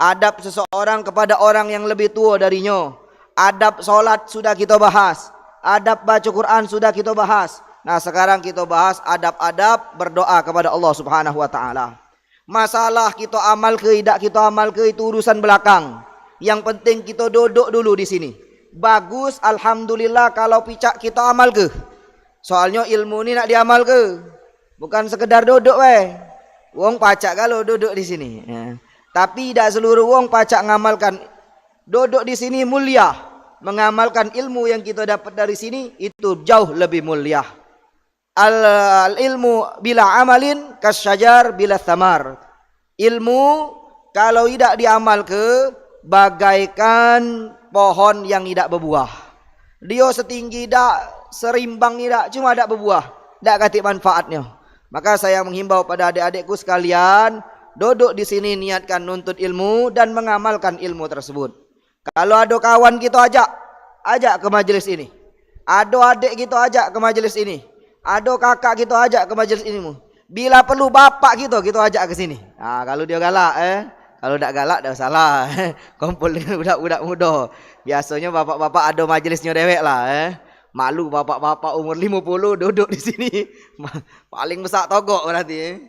Adab seseorang kepada orang yang lebih tua darinya. Adab solat sudah kita bahas. Adab baca Quran sudah kita bahas. Nah sekarang kita bahas adab-adab berdoa kepada Allah Subhanahu wa ta'ala. Masalah kita amal ke tidak kita amal ke itu urusan belakang. Yang penting kita duduk dulu di sini. Bagus, alhamdulillah kalau picak kita amal ke. Soalnya ilmu ni nak diamal ke. Bukan sekedar duduk weh. Wong pacak kalau duduk di sini. Ya. Tapi tidak seluruh wong pacak ngamalkan. Duduk di sini mulia. Mengamalkan ilmu yang kita dapat dari sini itu jauh lebih mulia. Al ilmu bila amalin kasyajar bila thamar. Ilmu kalau tidak diamal ke bagaikan pohon yang tidak berbuah. Dia setinggi tak, serimbang tidak, cuma tak berbuah, tak katik manfaatnya. Maka saya menghimbau pada adik-adikku sekalian, duduk di sini niatkan nuntut ilmu dan mengamalkan ilmu tersebut. Kalau ada kawan kita ajak ke majelis ini. Ada adik kita ajak ke majelis ini. Ada kakak kita ajak ke majelis ini. Bila perlu bapak kita ajak ke sini. Nah, kalau dia galak kalau tak galak dah salah. Kumpul dengan budak-budak muda. Biasanya bapak-bapak ada majlisnya dewek lah. Malu bapak-bapak umur 50 duduk di sini. Paling besar togok berarti.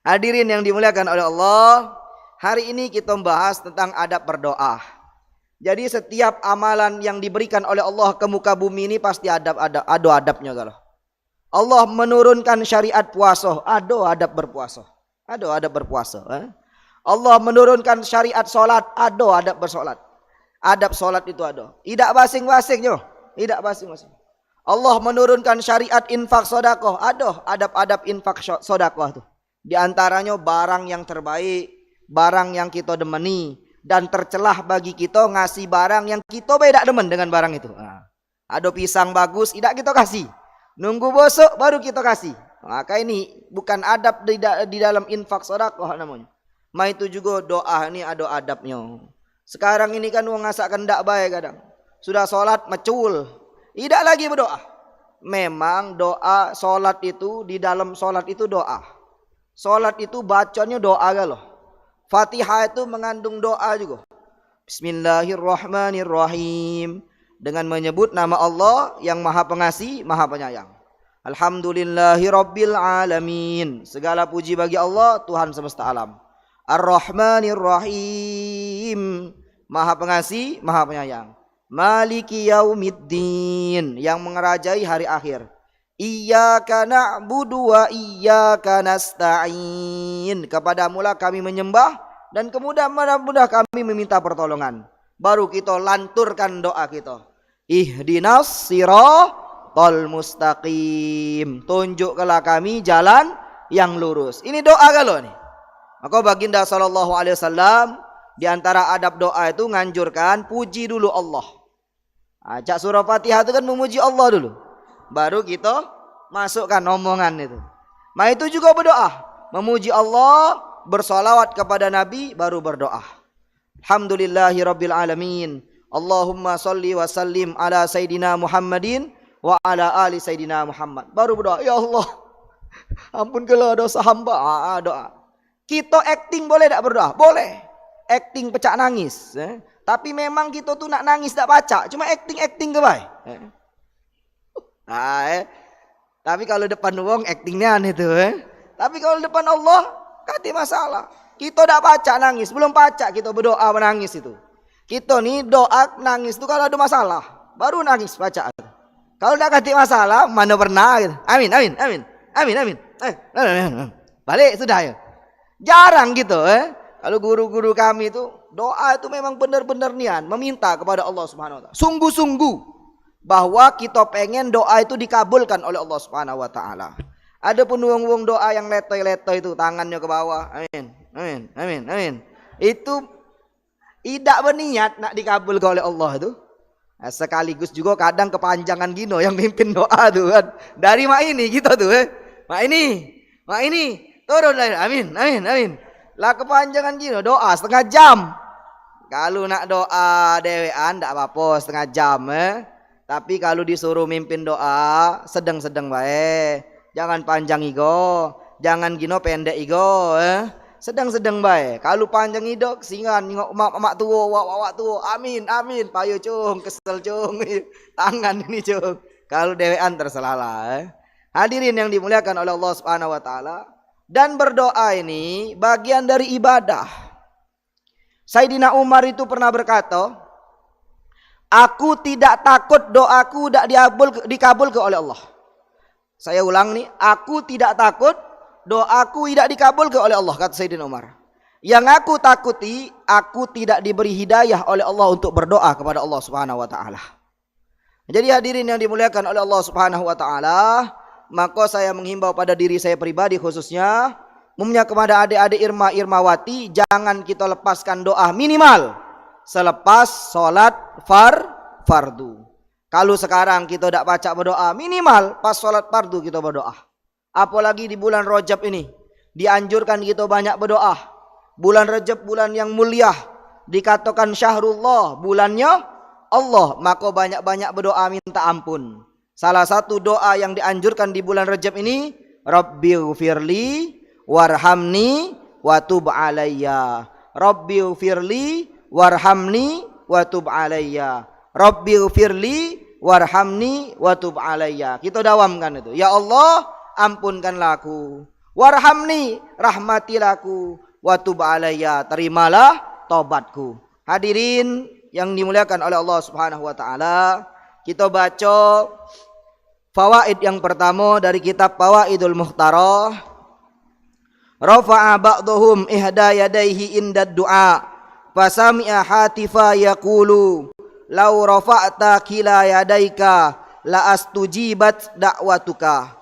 Hadirin yang dimuliakan oleh Allah, hari ini kita membahas tentang adab berdoa. Jadi setiap amalan yang diberikan oleh Allah ke muka bumi ini pasti ada adabnya kalau. Allah menurunkan syariat puasa, ada adab berpuasa. Ada adab berpuasa. Allah menurunkan syariat solat, ada adab bersolat. Adab solat itu ada. Tidak basing-basingnya. Tidak basing-basing. Allah menurunkan syariat infak sodakoh, ada adab-adab infak sodakoh itu. Di antaranya barang yang terbaik, barang yang kita demeni, dan tercelah bagi kita ngasih barang yang kita beda demen dengan barang itu. Ada pisang bagus, tidak kita kasih. Nunggu bosok baru kita kasih. Maka ini bukan adab di dalam infak sodakoh namanya. Ma itu juga doa ini ada adabnya. Sekarang ini kan wong ngasak kendak baik kadang. Sudah solat mecul. Tidak lagi berdoa. Memang doa solat itu di dalam solat itu doa. Solat itu bacanya doa galau. Fatihah itu mengandung doa juga. Bismillahirrahmanirrahim. Dengan menyebut nama Allah yang Maha Pengasih, Maha Penyayang. Alhamdulillahirabbil alamin. Segala puji bagi Allah, Tuhan semesta alam. Ar-Rahmanir-Rahim, Maha Pengasih, Maha Penyayang. Maliki Yaumiddin, yang mengerajai hari akhir. Iyyaka na'budu wa iyyaka nasta'in. Kepadamulah kami menyembah dan kemudian kami meminta pertolongan. Baru kita lanturkan doa kita. Ihdinas siratal mustaqim. Tunjukkanlah kami jalan yang lurus. Ini doa kalau nih. Maka baginda sallallahu alaihi wasallam di antara adab doa itu nganjurkan puji dulu Allah. Ajak surah Fatihah itu kan memuji Allah dulu. Baru kita masukkan omongan itu. Nah itu juga berdoa. Memuji Allah, bersolawat kepada Nabi, baru berdoa. Alhamdulillahirabbil alamin. Allahumma salli wa sallim ala Sayyidina Muhammadin wa ala ali Sayyidina Muhammad. Baru berdoa, ya Allah, ampunkanlah dosa hamba. Doa. Kita acting boleh tak berdoa? Boleh. Acting pecah nangis. Tapi memang kita tu nak nangis tak baca. Cuma acting ke baik. Tapi kalau depan wong actingnya itu. Tapi kalau depan Allah, kata masalah. Kita tak baca nangis. Belum baca kita berdoa menangis itu. Kita ni doa nangis tu kalau ada masalah. Baru nangis baca. Kalau tidak katik masalah, mana pernah gitu. Amin, amin, amin, amin, amin. Balik sudah ya. Jarang gitu. Kalau guru-guru kami itu doa itu memang benar-benar niat meminta kepada Allah Subhanahu Wa Taala. Sungguh-sungguh bahwa kita pengen doa itu dikabulkan oleh Allah Subhanahu Wa Taala. Ada pun wong doa yang letoy-letoy itu tangannya ke bawah. Amin, amin, amin, amin. Itu tidak berniat nak dikabulkan oleh Allah itu. Nah, sekaligus juga kadang kepanjangan gino yang mimpin doa tuh kan. Dari mak ini gitu tuh. Mak ini turun dari amin, amin, amin. Lah kepanjangan gino doa setengah jam. Kalau nak doa dewean tak apa-apa setengah jam Tapi kalau disuruh mimpin doa sedang-sedang baik. Jangan panjang igo, jangan gino pendek igo Sedang-sedang baik. Kalau panjang ido kesingan nengok mak tua, wak tua. Amin, amin. Payo cung, kesel cung. Tangan ini cung. Kalau dewean terselala Hadirin yang dimuliakan oleh Allah Subhanahu Wa Taala. Dan berdoa ini bagian dari ibadah. Sayyidina Umar itu pernah berkata, aku tidak takut doaku tidak dikabulkan oleh Allah. Saya ulang nih, aku tidak takut doaku tidak dikabulkan oleh Allah, kata Sayyidina Umar. Yang aku takuti, aku tidak diberi hidayah oleh Allah untuk berdoa kepada Allah Subhanahu Wa Taala. Jadi hadirin yang dimuliakan oleh Allah Subhanahu Wa Taala, maka saya menghimbau pada diri saya pribadi khususnya, umumnya kepada adik-adik Irmawati, jangan kita lepaskan doa minimal selepas sholat fardu. Kalau sekarang kita tidak baca berdoa, minimal pas sholat fardu kita berdoa. Apalagi di bulan Rajab ini, dianjurkan kita banyak berdoa. Bulan Rajab bulan yang mulia, dikatakan syahrullah, bulannya Allah, maka banyak-banyak berdoa minta ampun. Salah satu doa yang dianjurkan di bulan Rajab ini, Rabbighfirli warhamni wa tub alayya. Rabbighfirli warhamni wa tub alayya. Rabbighfirli warhamni wa tub alayya. Kita dawamkan itu. Ya Allah, ampunkanlah aku. Warhamni, rahmatilah aku. Wa tub alayya, terimalah taubatku. Hadirin yang dimuliakan oleh Allah Subhanahu Wa Taala, kita baca fawaid yang pertama dari kitab Fawaidul Mukhtarah. Rafa'a ba'dhum ihda yadayhi inda du'a fasami'a hatifa yaqulu law rafa'ta kila yadayka la astujibat da'watuka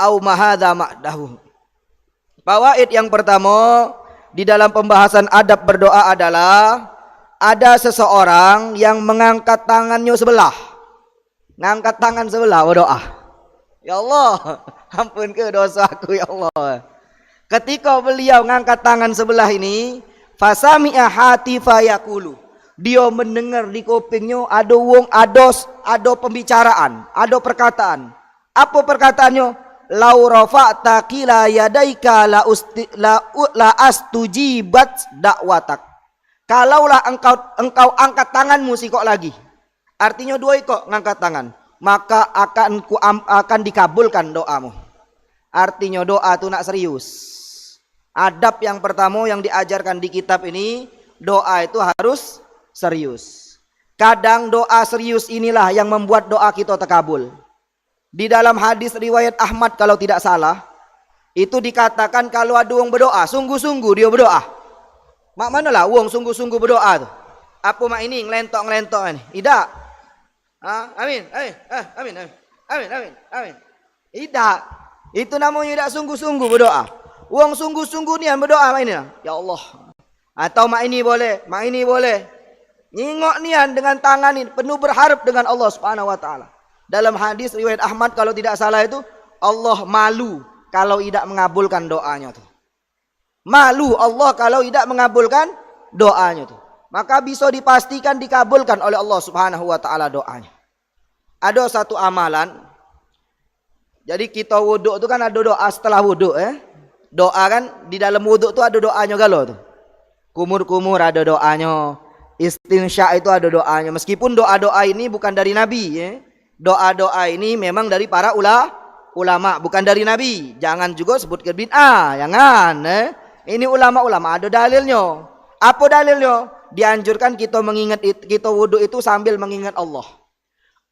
au mahadha ma'dahu. Fawaid yang pertama di dalam pembahasan adab berdoa adalah ada seseorang yang mengangkat tangannya sebelah. Ngangkat tangan sebelah berdoa. Ya Allah, ampun ke dosa aku ya Allah. Ketika beliau ngangkat tangan sebelah ini, fasami'a hatifa yaqulu. Dia mendengar di kupingnya ada ada pembicaraan, ada perkataan. Apa perkataannya? Lau rafa'ta kila yadaika la astujibat da'watak. Kalaulah engkau angkat tanganmu sikok lagi. Artinya dua ikut ngangkat tangan, maka akan dikabulkan doamu. Artinya doa itu nak serius. Adab yang pertama yang diajarkan di kitab ini, doa itu harus serius. Kadang doa serius inilah yang membuat doa kita terkabul. Di dalam hadis riwayat Ahmad kalau tidak salah, itu dikatakan kalau ada orang berdoa, sungguh-sungguh dia berdoa. Mak manalah orang sungguh-sungguh berdoa tu? Apa mak ini ngelentok-ngelentok ini? Tidak. Amin, amin, amin, amin, amin, amin, amin. Tidak. Itu namanya tidak sungguh-sungguh berdoa. Orang sungguh-sungguh ni yang berdoa mak ini. Ya Allah. Atau mak ini boleh, mak ini boleh. Nyingok nian dengan tangan ini penuh berharap dengan Allah Subhanahu Wa Taala. Dalam hadis riwayat Ahmad kalau tidak salah itu, Allah malu kalau tidak mengabulkan doanya tu. Malu Allah kalau tidak mengabulkan doanya tu. Maka bisa dipastikan dikabulkan oleh Allah Subhanahu Wa Taala doanya. Ada satu amalan. Jadi kita wuduk tu kan ada doa setelah wuduk Doa kan di dalam wuduk tu ada doanya galau tu. Kumur-kumur ada doanya. Istinsya itu ada doanya. Meskipun doa-doa ini bukan dari Nabi Doa-doa ini memang dari para ulama, bukan dari Nabi. Jangan juga sebut bid'ah, jangan. Ini ulama-ulama ada dalilnya. Apa dalilnya? Dianjurkan kita mengingat kita wudhu itu sambil mengingat Allah.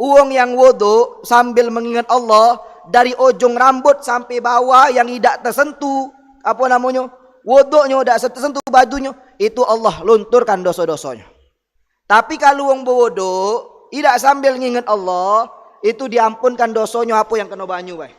Uang yang wudu sambil mengingat Allah dari ujung rambut sampai bawah yang tidak tersentuh apa namanya wudunya tidak tersentuh bajunya, itu Allah lunturkan dosa-dosanya. Tapi kalau uang berwudu tidak sambil mengingat Allah, itu diampunkan dosanya apa yang kena banyu baik.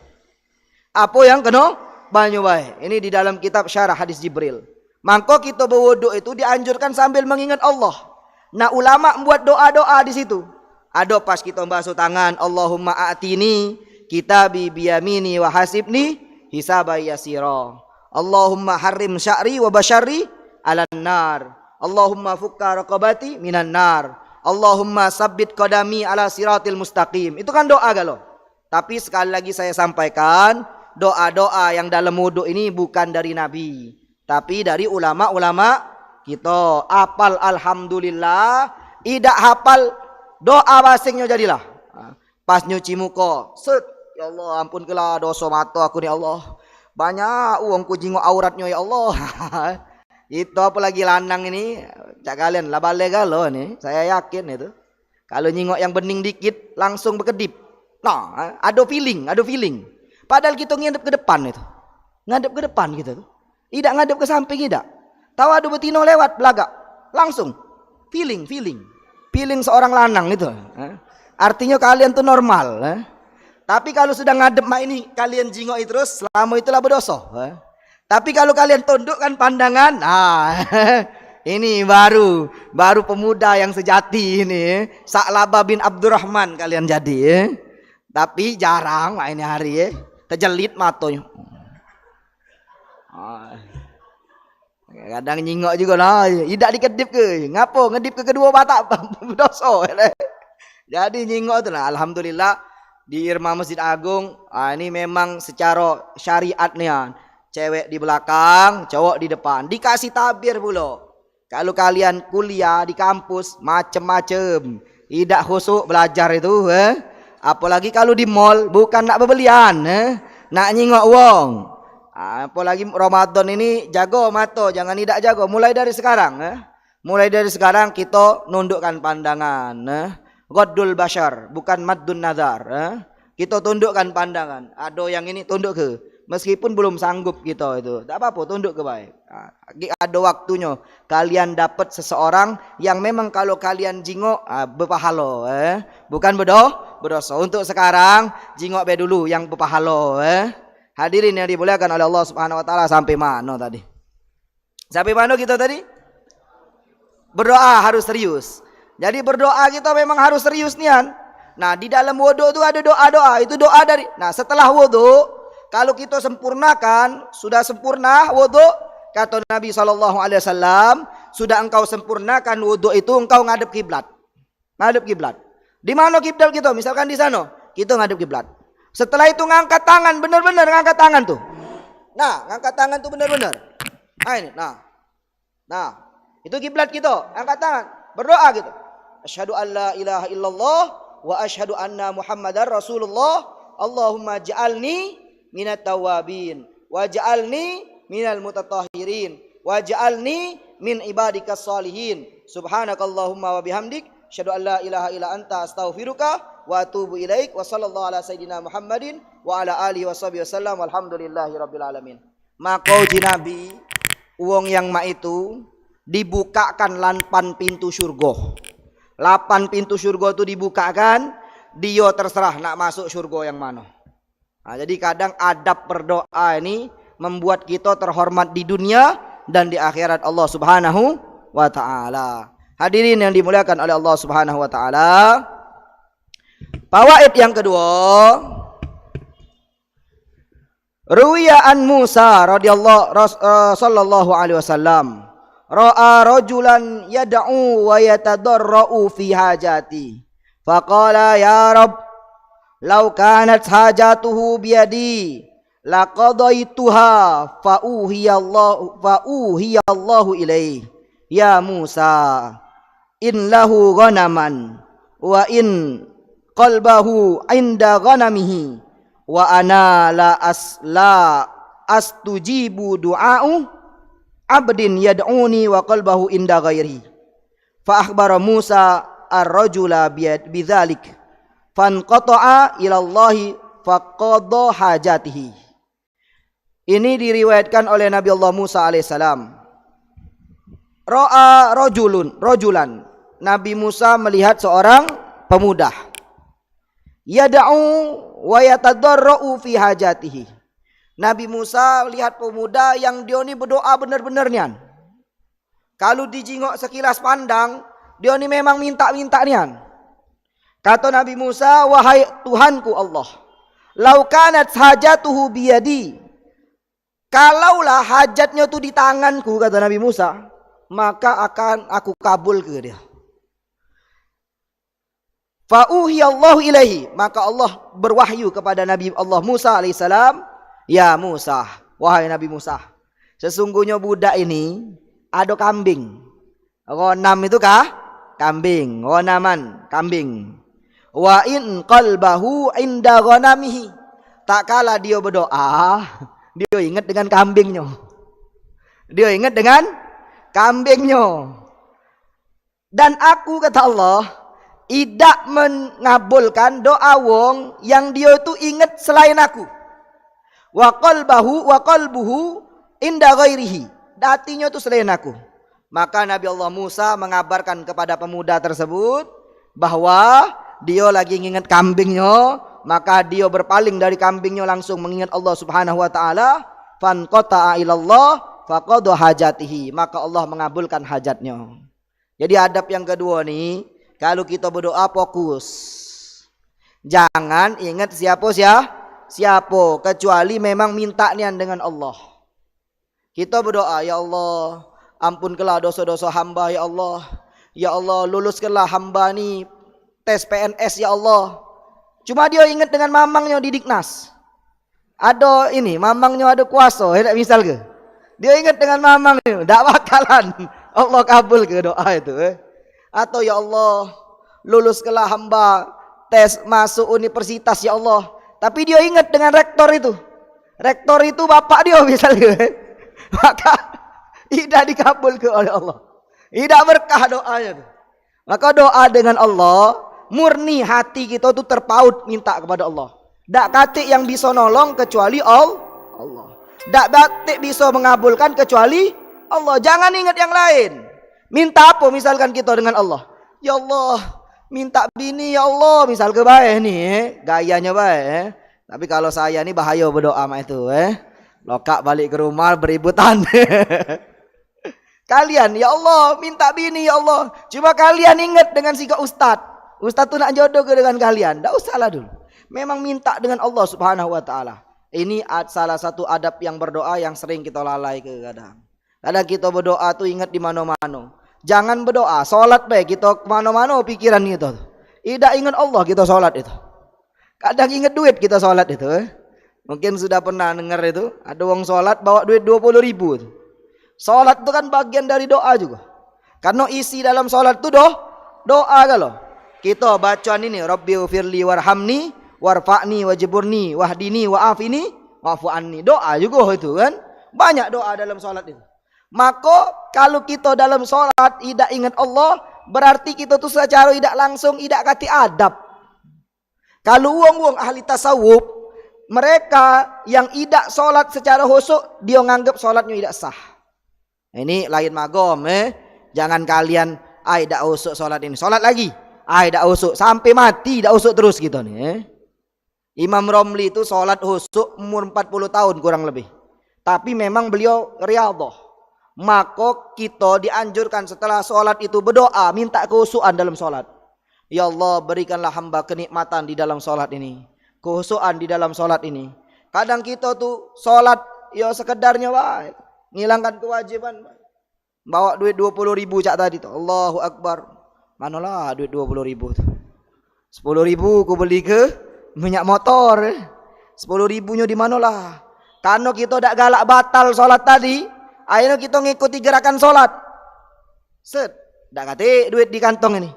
Apa yang kena banyu baik. Ini di dalam kitab syarah hadis Jibril. Maka kita berwudu itu dianjurkan sambil mengingat Allah. Nah ulama membuat doa-doa di situ. Ada pas kita basuh tangan, Allahumma a'tini kitabi biyamini wa hasibni hisabai yasira. Allahumma harrim sya'ri wa basyari ala nar. Allahumma fukka raqabati minan nar. Allahumma sabbit qadami ala siratil mustaqim. Itu kan doa galau. Tapi sekali lagi saya sampaikan, doa-doa yang dalam wudu ini bukan dari Nabi, tapi dari ulama-ulama kita. Apal alhamdulillah, tidak hafal doa basingnya jadilah. Pas nyuci muka, set, ya Allah ampunkanlah dosa mata aku ni Allah. Banyak uang ku jingok auratnya ya Allah. Itu apalagi lanang ini, cak kalian lah balik galau ni. Saya yakin itu. Kalau nyingok yang bening dikit langsung berkedip. Nah, ada feeling. Padahal kita ngadep ke depan itu. Ngadep ke depan gitu. Tidak ngadep ke samping tidak. Tahu ada betina lewat belagak, langsung feeling seorang lanang itu. Artinya kalian tuh normal. Tapi kalau sudah ngadep mak ini kalian jingok terus, selama itulah berdosa. Tapi kalau kalian tundukkan pandangan, ini baru pemuda yang sejati ini. Sa'labah bin Abdurrahman kalian jadi. Tapi jarang ini hari terjelit matanya. Kadang nyingok juga nah, tidak dikedip ke. Ngapo ngedip ke kedua mata berdosa. Jadi nyingok tu lah. Alhamdulillah di Irma Masjid Agung, ini memang secara syariat nih, cewek di belakang, cowok di depan. Dikasih tabir pula. Kalau kalian kuliah di kampus macem-macem, tidak khusuk belajar itu, apalagi kalau di mall bukan nak berbelian, nak nyingok wong. Apalagi Ramadan ini jago mata, jangan tidak jago. Mulai dari sekarang kita nundukkan pandangan. Ghaddul bashar, bukan maddun nazar. Kita tundukkan pandangan. Ada yang ini tunduk ke, meskipun belum sanggup kita itu. Tak apa-apa, tunduk ke baik. Ada waktunya kalian dapat seseorang yang memang kalau kalian jingok berpahala, bukan berdosa. Untuk sekarang jingok be dulu yang berpahala. Hadirin yang dimuliakan oleh Allah Subhanahu wa taala, sampai mana tadi? Sampai mana kita tadi? Berdoa harus serius. Jadi berdoa kita memang harus serius nian. Nah, di dalam wudu itu ada doa-doa. Itu doa dari. Nah, setelah wudu, kalau kita sempurnakan, sudah sempurna wudu, kata Nabi SAW, sudah engkau sempurnakan wudu itu, engkau ngadep kiblat. Ngadep kiblat. Di mana kiblat kita? Misalkan di sana, kita ngadep kiblat. Setelah itu ngangkat tangan, benar-benar ngangkat tangan tuh. Nah, ngangkat tangan tuh benar-benar. Nah, ini, nah, itu kiblat kita, angkat tangan, berdoa gitu. Asyhadu an la ilaha illallah wa asyhadu anna Muhammadar Rasulullah. Allahumma ja'alni minat tawabin wa ja'alni minal mutatahhirin wa ja'alni min ibadikas salihin. Subhanakallahumma wa bihamdik, asyhadu an la ilaha illa anta, astaghfiruka wa atubu ilaik. Wa sallallahu ala sayyidina Muhammadin wa ala alihi wa sahbihi wasallam. Walhamdulillahi rabbil alamin. Maka uji Nabi, uang yang mak itu dibukakan 8 pintu surga. 8 pintu surga itu dibukakan, dia terserah nak masuk surga yang mana. Nah, jadi kadang adab berdoa ini membuat kita terhormat di dunia dan di akhirat Allah Subhanahu wa taala. Hadirin yang dimuliakan oleh Allah Subhanahu wa taala. Fawaid yang kedua, ruwiya an Musa radhiyallahu sallallahu alaihi wasallam ra'a rajulan yad'u wa yatadarra'u fi hajati faqala ya rab law kanat hajatuhu biyadi laqadaituha fa uhiyallahu ilaihi ya Musa in lahu ghanaman wa in qalbahu inda ghanamihi wa ana la astujibu du'a'u abdin yad'uni wa qalbahu inda ghairi. Fa akhbara Musa ar-rajula bidzalik fanqata'a ilallahi faqadha hajatihi. Ini diriwayatkan oleh Nabi Allah Musa alaihissalam. Ra'a rajulan. Nabi Musa melihat seorang pemuda. Yad'u wa yatadarra'u fi hajatihi. Nabi Musa lihat pemuda yang dia ni berdoa benar-benar nian. Kalau dijingok sekilas pandang, dia ni memang minta-minta nian. Kata Nabi Musa, wahai Tuhanku Allah, lau kanat hajatuhu biyadi. Kalaulah hajatnya tu di tanganku, kata Nabi Musa, maka akan aku kabul ke dia. Fa'uhiyallahu ilaihi, maka Allah berwahyu kepada Nabi Allah Musa alaihissalam, ya Musa, wahai Nabi Musa, sesungguhnya budak ini ada kambing. Ghanam itu kah? Kambing. Ghanaman, kambing. Wa in qalbahu inda ghanamihi, tak kala dia berdoa, dia ingat dengan kambingnya. Dia ingat dengan kambingnya. Dan aku, kata Allah, tidak mengabulkan doa wong yang dia itu ingat selain aku. Wa qalbuhu inda ghairihi, hatinya itu selain aku. Maka Nabi Allah Musa mengabarkan kepada pemuda tersebut bahwa dia lagi ingat kambingnya, maka dia berpaling dari kambingnya langsung mengingat Allah Subhanahu wa taala, fanqata'a ilallah faqadha hajatihi, maka Allah mengabulkan hajatnya. Jadi adab yang kedua nih, kalau kita berdoa fokus. Jangan ingat siapa, kecuali memang minta nian dengan Allah. Kita berdoa, ya Allah, ampunkanlah dosa-dosa hamba ya Allah. Ya Allah, luluskanlah hamba ni tes PNS ya Allah. Cuma dia ingat dengan mamangnya di Diknas. Ada ini, mamangnya ada kuasa, misal ke? Dia ingat dengan mamangnya, tak bakalan Allah kabul ke doa itu. Atau ya Allah, luluskanlah hamba tes masuk universitas ya Allah. Tapi dia ingat dengan rektor itu. Rektor itu bapak dia misalnya. Maka tidak dikabulkan oleh Allah. Tidak berkah doanya. Maka doa dengan Allah, murni hati kita itu terpaut minta kepada Allah. Tak katik yang bisa nolong kecuali Allah. Tak katik bisa mengabulkan kecuali Allah. Jangan ingat yang lain. Minta apa misalkan kita dengan Allah? Ya Allah, minta bini ya Allah, misal ke baik nih, gayanya baik. Tapi kalau saya nih bahaya berdoa sama itu, lokak balik ke rumah beributan. Kalian ya Allah minta bini ya Allah, cuma kalian ingat dengan sikap ustad tuh nak jodoh ke dengan kalian, tak usahlah dulu. Memang minta dengan Allah Subhanahu wa taala. Ini salah satu adab yang berdoa yang sering kita lalai ke kadang. Kadang kita berdoa tuh ingat di mana-mana. Jangan berdoa, solat baik kita kemana-mana pikiran kita. Tidak ingat Allah kita solat itu. Kadang ingat duit kita solat itu. Mungkin sudah pernah dengar itu. Ada orang solat bawa duit 20.000. Solat itu kan bagian dari doa juga. Karena isi dalam solat itu doa kalau. Kita bacaan ini, Rabbi ufirli warhamni warfa'ni wajiburni wahdini wa'afini wa'fu anni. Doa juga itu kan. Banyak doa dalam solat itu. Maka kalau kita dalam solat tidak ingat Allah, berarti kita tu secara tidak langsung tidak kati adab. Kalau uang ahli tasawuf, mereka yang tidak solat secara khusyuk, dia nganggap solatnya tidak sah. Ini lain magom, Jangan kalian, tidak khusyuk solat ini, solat lagi, tidak khusyuk sampai mati, tidak khusyuk terus gitu nih. Imam Romli itu solat khusyuk umur 40 tahun kurang lebih, tapi memang beliau riyadhah. Maka kita dianjurkan setelah solat itu berdoa, minta kekhusyuan dalam solat. Ya Allah, berikanlah hamba kenikmatan di dalam solat ini, kekhusyuan di dalam solat ini. Kadang kita tuh solat ya sekedarnya baik, ngilangkan kewajiban. Bawa duit 20.000 cak tadi tuh, Allahu Akbar. Manalah duit 20.000 tuh. 10.000 ku beli ke minyak motor. 10.000-nya di manalah? Karena kita tak galak batal solat tadi. Akhirnya kita ngikuti gerakan solat. Set, dak kate duit di kantong ini.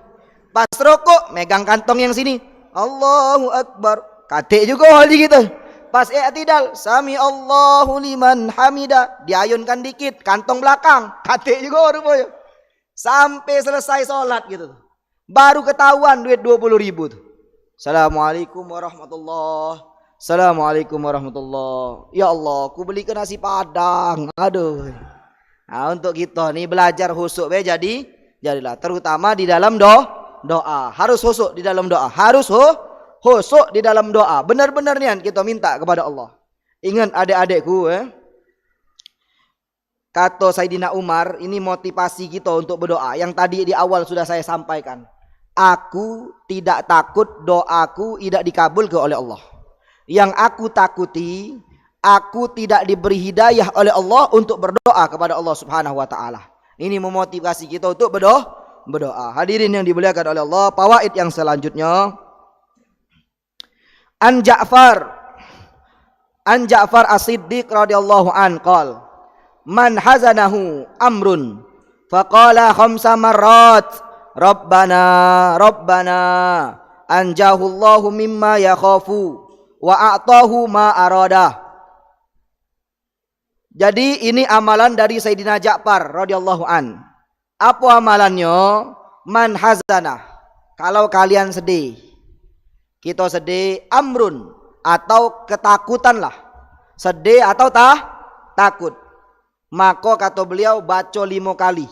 Pas rokok, megang kantong yang sini. Allahu Akbar. Kate juga hal gitu. Pas i'tidal, sami Allahu liman hamida. Diayunkan dikit, kantong belakang. Kate juga rupanya. Sampai selesai solat gitu. Baru ketahuan duit 20.000 tuh. Assalamualaikum warahmatullahi. Assalamualaikum warahmatullahi. Ya Allah, ku belikan nasi padang. Aduh. Nah, untuk kita nih belajar husuk jadilah terutama di dalam doa. Harus husuk di dalam doa. Harus husuk di dalam doa. Benar-benar nih kita minta kepada Allah. Ingat adik-adikku, kata Sayyidina Umar, ini motivasi kita untuk berdoa. Yang tadi di awal sudah saya sampaikan. Aku tidak takut doaku tidak dikabul oleh Allah. Yang aku takuti, aku tidak diberi hidayah oleh Allah untuk berdoa kepada Allah Subhanahu wa taala. Ini memotivasi kita untuk berdoa. Hadirin yang dimuliakan oleh Allah, fawaid yang selanjutnya. An Ja'far As-Siddiq radhiyallahu an qol, man hazanahu amrun faqala khamsa marrat Rabbana anjahu Allahu mimma yakhafu wa a'tahu ma arada. Jadi ini amalan dari Sayyidina Ja'far radhiyallahu an. Apa amalannya? Man hazana, kalau kalian sedih, kita sedih, amrun atau ketakutan lah, sedih atau takut, maka kata beliau baca 5 kali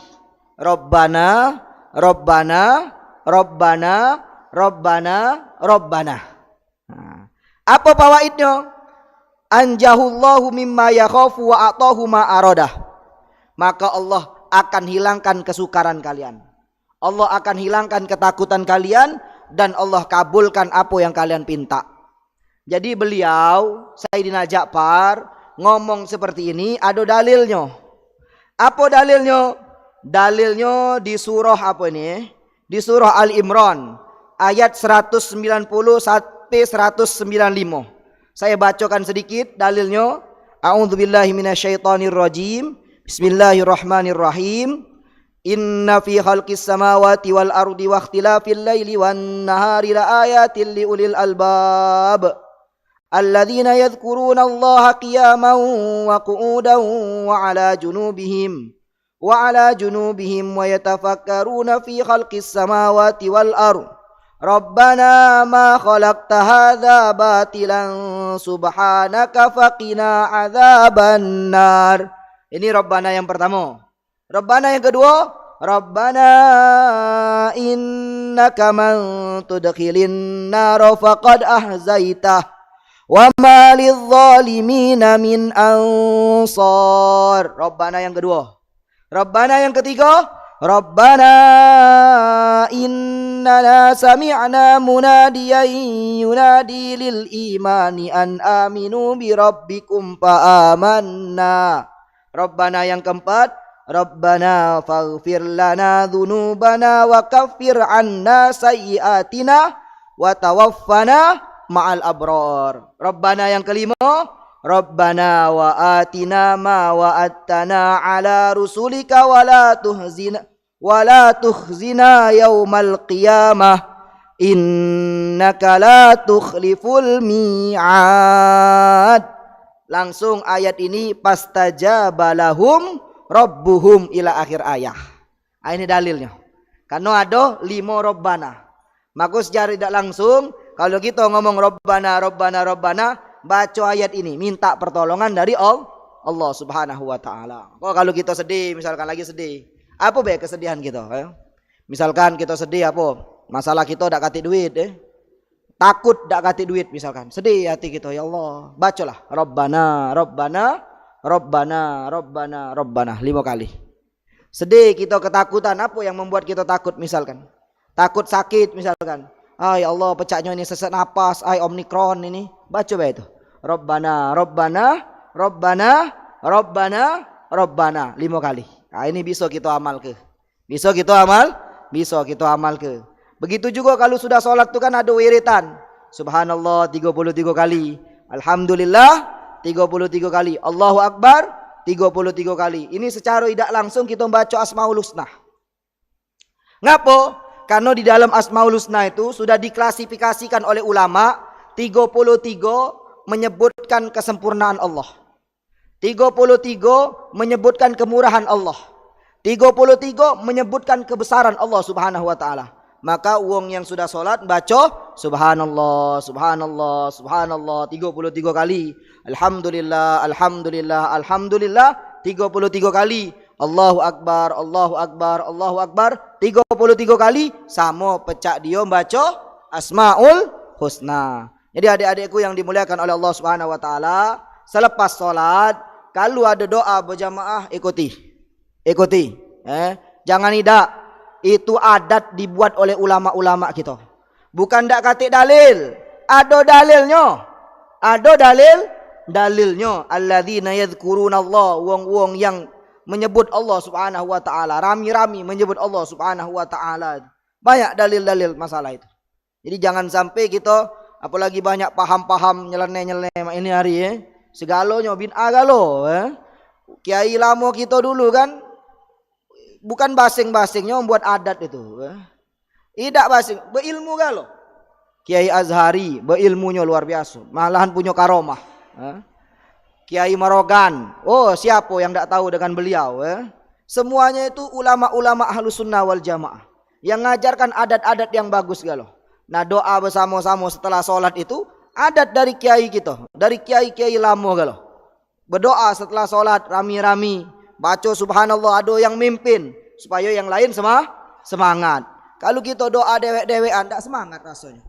Rabbana Rabbana Rabbana Rabbana Rabbana. Apa fawaidnya? Anjahullahu mimma yakhafu wa atahu ma aradah. Maka Allah akan hilangkan kesukaran kalian, Allah akan hilangkan ketakutan kalian, dan Allah kabulkan apa yang kalian pinta. Jadi beliau Sayyidina Ja'far ngomong seperti ini ada dalilnya. Apa dalilnya? Dalilnya di surah apa ini? Di surah Al-Imran ayat 190 sampai 195. Saya bacakan sedikit dalilnya. A'udzubillahi minasyaitonirrajim. Bismillahirrahmanirrahim. Inna fi khalqis samawati wal ardi wa ikhtilafil laili wan nahari laayatin liulil albab alladzina yadhkuruna Allaha qiyaman wa qu'udan wa 'ala junubihim wa yatafakkaruna fi khalqis samawati wal ardi Rabbana ma khalaqta hadza batilan subhanaka faqina adzabannar. Ini Rabbana yang pertama. Rabbana yang kedua, Rabbana innaka man tudkhilin nar faqad ahzaitah wa ma lidh-dhalimina min ansar. Rabbana yang kedua. Rabbana yang ketiga, Rabbana innana sami'na munadiyan yunadi lil imani an aminu bi rabbikum fa amanna. Rabbana yang keempat, Rabbana faghfir lana dhunubana wa kaffir anna sayyiatina wa tawaffana ma'al abrar. Rabbana yang kelima, Rabbana wa atina ma wa'adtana ala rusulika wa la tukhzina yaumal qiyamah innaka la tukhliful mi'ad. Langsung ayat ini pastajaba lahum rabbuhum ila akhir ayat. Ini dalilnya. Karena ada 5 Rabbana. Maka secara tidak langsung kalau kita ngomong Rabbana Rabbana Rabbana, baca ayat ini, minta pertolongan dari Allah Subhanahu wa taala. Kalau kita sedih, misalkan lagi sedih, apa baik kesedihan kita? Misalkan kita sedih apa? Masalah kita ndak kati duit, takut ndak kati duit misalkan. Sedih hati kita, ya Allah. Bacalah Rabbana Rabbana Rabbana Rabbana Rabbana 5 kali. Sedih kita ketakutan, apa yang membuat kita takut misalkan? Takut sakit misalkan. Ya Allah, pecahnya ini sesak napas, Omikron ini. Baca baik itu. Rabbana Rabbana Rabbana Rabbana Rabbana 5 kali. Ini bisa kita amal ke. Bisa kita amal ke. Begitu juga kalau sudah sholat itu kan ada wiritan. Subhanallah 33 kali. Alhamdulillah 33 kali. Allahu Akbar 33 kali. Ini secara tidak langsung kita membaca Asmaul Husna. Ngapa? Karena di dalam Asmaul Husna itu sudah diklasifikasikan oleh ulama 33 menyebutkan kesempurnaan Allah. 33 menyebutkan kemurahan Allah. 33 menyebutkan kebesaran Allah Subhanahu wa taala. Maka wong yang sudah sholat baca Subhanallah, subhanallah, subhanallah 33 kali. Alhamdulillah, alhamdulillah, alhamdulillah 33 kali. Allahu Akbar, Allahu Akbar, Allahu Akbar 33 kali. Sama pecah dia baca Asmaul Husna. Jadi adik-adikku yang dimuliakan oleh Allah Subhanahu wa taala, selepas solat kalau ada doa berjamaah ikuti. Ikuti, jangan tidak. Itu adat dibuat oleh ulama-ulama kita. Bukan ndak katik dalil. Ada dalilnya. Ada dalilnya. Alladzina yadhkurunallah, wong-wong yang menyebut Allah Subhanahu wa taala, rami-rami menyebut Allah Subhanahu wa taala. Banyak dalil-dalil masalah itu. Jadi jangan sampai kita apalagi banyak paham-paham nyeleneh-nyeleneh ini hari segalanya bid'ah galo. Kiai lama kita dulu kan bukan basing-basingnya membuat adat itu. Tidak basing, berilmu galo. Kiai Azhari berilmunya luar biasa, malahan punya karomah. Kiai Marogan, oh siapa yang tidak tahu dengan beliau? Semuanya itu ulama-ulama Ahlus Sunnah wal Jamaah yang ngajarkan adat-adat yang bagus galo. Nah doa bersama-sama setelah sholat itu adat dari kiai kita, dari kiai-kiai lama galo. Berdoa setelah sholat rami-rami, baca subhanallah, ada yang mimpin supaya yang lain semangat. Kalau kita doa dewek-dewekan tak semangat rasanya.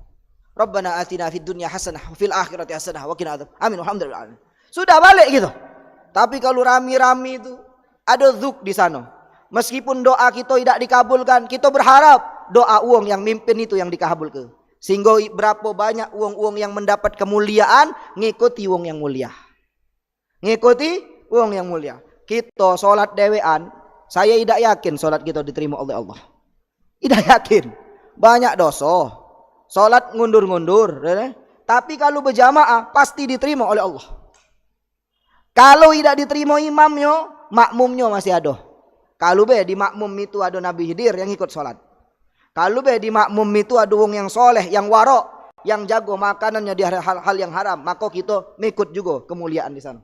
Rabbana atina fid dunya hasanah wa fil akhirati hasanah wa qina adzab. Amin alhamdulillah. Sudah balik gitu. Tapi kalau rami-rami itu ada dzuk di sana. Meskipun doa kita tidak dikabulkan, kita berharap doa uang yang mimpin itu yang dikabulkan. Sehingga berapa banyak uang-uang yang mendapat kemuliaan ngikuti uang yang mulia. Ngikuti uang yang mulia. Kita solat dewean, saya tidak yakin solat kita diterima oleh Allah. Tidak yakin. Banyak dosa. Solat ngundur-ngundur. Tapi kalau berjamaah pasti diterima oleh Allah. Kalau tidak diterima imamnya, makmumnya masih ada. Kalau di makmum itu ada Nabi Khidir yang ikut solat. Kalau di makmum itu ada wong yang soleh, yang warok, yang jago makanannya di hal-hal yang haram, maka kita mengikut juga kemuliaan di sana.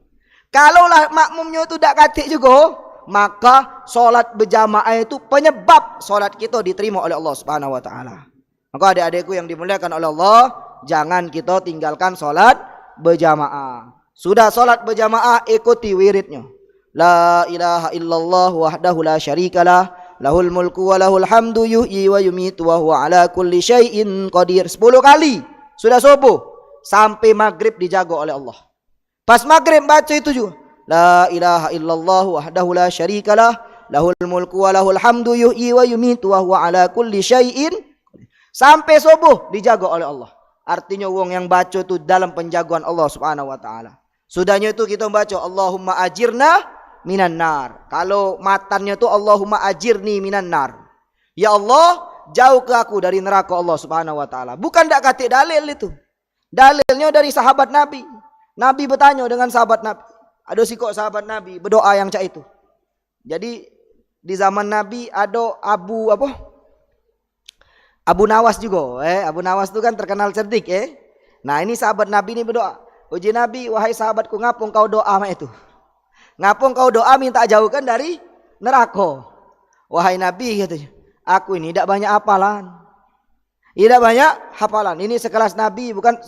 Kalaulah makmumnya itu tidak katik juga, maka solat berjamaah itu penyebab solat kita diterima oleh Allah Subhanahu wa taala. Maka adik-adikku yang dimuliakan oleh Allah, jangan kita tinggalkan solat berjamaah. Sudah solat berjamaah, ikuti wiridnya. La ilaha illallah wahdahu la syarikalah, lahul mulku wa lahul hamdu yuhyi wa yumitu wa huwa ala kulli syai'in qadir. 10 kali sudah subuh sampai maghrib dijaga oleh Allah. Pas maghrib baca itu juga. La ilaha illallah wahdahu la syarikalah, lahul mulku wa lahul hamdu yuhyi wa yumitu wa huwa ala kulli syai'in. Sampai subuh dijaga oleh Allah. Artinya wong yang baca itu dalam penjagaan Allah Subhanahu wa taala. Sudahnya itu kita baca Allahumma ajirna minan nar. Kalau matannya itu Allahumma ajirni minan nar. Ya Allah, jauh ke aku dari neraka Allah Subhanahu wa taala. Bukan ndak katik dalil itu. Dalilnya dari sahabat Nabi. Nabi bertanya dengan sahabat Nabi. Ada si kok sahabat Nabi berdoa yang cak itu. Jadi di zaman Nabi ada Abu Nawas juga. Abu Nawas itu kan terkenal cerdik. Nah ini sahabat Nabi ini berdoa. Uji Nabi, wahai sahabatku, ngapung kau doa itu? Ngapung kau doa minta jauhkan dari neraka? Wahai Nabi, katanya, aku ini tidak banyak hafalan. Tidak banyak hafalan. Ini sekelas Nabi, bukan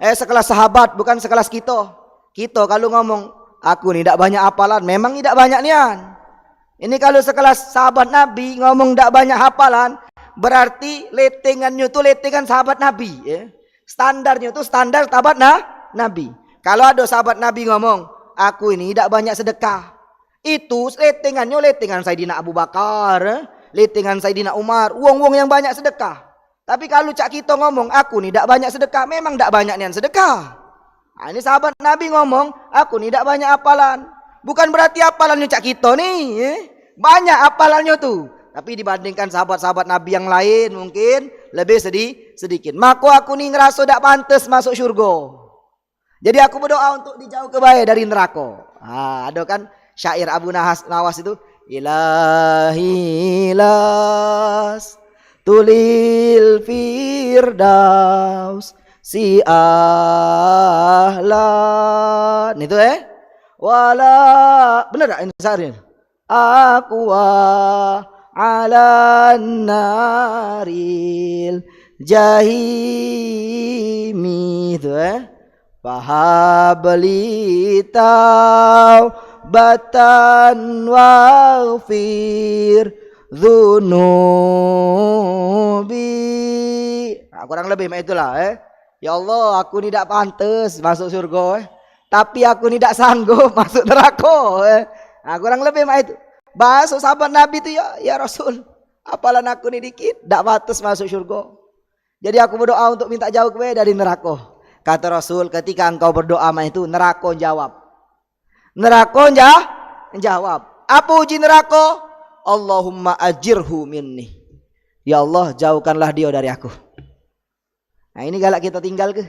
sekelas sahabat, bukan sekelas kita. Kita kalau ngomong, aku ini tidak banyak hafalan, memang tidak banyak nian. Ini kalau sekelas sahabat Nabi ngomong tidak banyak hafalan, berarti letengannya itu letengan sahabat Nabi. Standarnya itu standar sahabat Nabi. Kalau ada sahabat Nabi ngomong, aku ini tidak banyak sedekah, itu letengannya letengan Sayyidina Abu Bakar, letengan Sayyidina Umar, wong-wong yang banyak sedekah. Tapi kalau cak kita ngomong, aku ini tidak banyak sedekah, memang tidak banyak nian sedekah. Nah, ini sahabat Nabi ngomong, aku ini tidak banyak hafalan. Bukan berarti hafalannya cak kita nih, banyak hafalannya tuh. Tapi dibandingkan sahabat-sahabat Nabi yang lain mungkin lebih sedikit. Maka aku nih ngerasa tidak pantas masuk surga. Jadi aku berdoa untuk dijauh kebaya dari neraka. Ada kan syair Abu Nawas itu, Ilahi las tulil firdaus si ahlan. Itu wala benar tak ini syairnya? Aku ala naril jahimi itu fahabli taubatan waghfir dzunubi. Nah, kurang lebih itulah Ya Allah, aku tidak pantas masuk surga tapi aku tidak sanggup masuk neraka Nah, kurang lebih itu. Bahasa sahabat Nabi itu ya Rasul, apalan aku ni dikit tak pantas masuk surga. Jadi aku berdoa untuk minta jauh dari neraka. Kata Rasul, ketika engkau berdoa itu neraka jawab. Neraka jawab. Apa uji neraka? Allahumma ajirhu minni. Ya Allah, jauhkanlah dia dari aku. Nah, ini galak kita tinggal ke?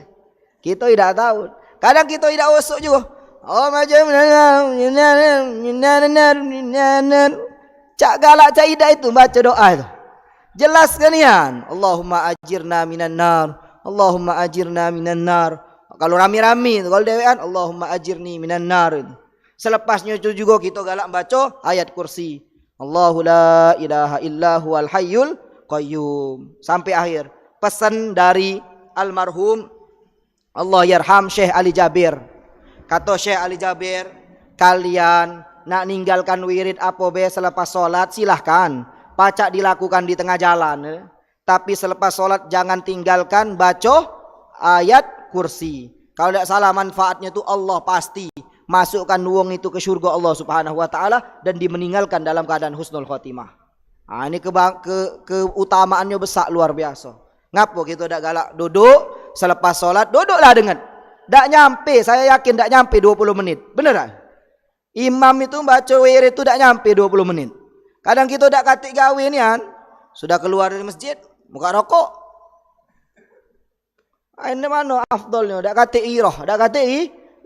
Kita tidak tahu. Kadang kita tidak usuk juga. Oh macam cak galak cak tidak itu baca doa itu. Jelas kan ya? Allahumma ajirna minan nar. Allahumma ajirna minan nar. Kalau rami-rami, kalau dewean Allahumma ajirni minan nar. Selepasnya itu juga kita galak baca ayat kursi. Allahu la ilaha illa huwal hayyul qayyum. Sampai akhir. Pesan dari almarhum Allah yarham Syekh Ali Jabir. Kata Syekh Ali Jabir, kalian nak ninggalkan wirid apa be selepas solat silahkan. Pacak dilakukan di tengah jalan. Tapi selepas solat jangan tinggalkan baca ayat kursi. Kalau tidak salah manfaatnya itu Allah pasti masukkan wong itu ke surga Allah Subhanahu wa taala dan dimeninggalkan dalam keadaan husnul khotimah. Nah, ini keutamaannya besar luar biasa. Ngapo kita dak galak duduk selepas solat, duduklah dengan. Tak nyampe, saya yakin tak nyampe 20 menit. Benar tak? Imam itu baca wirid itu tak nyampe 20 menit. Kadang kita tak katik gawe ni kan, sudah keluar dari masjid, buka rokok. Ini mana afdolnya? Tak katik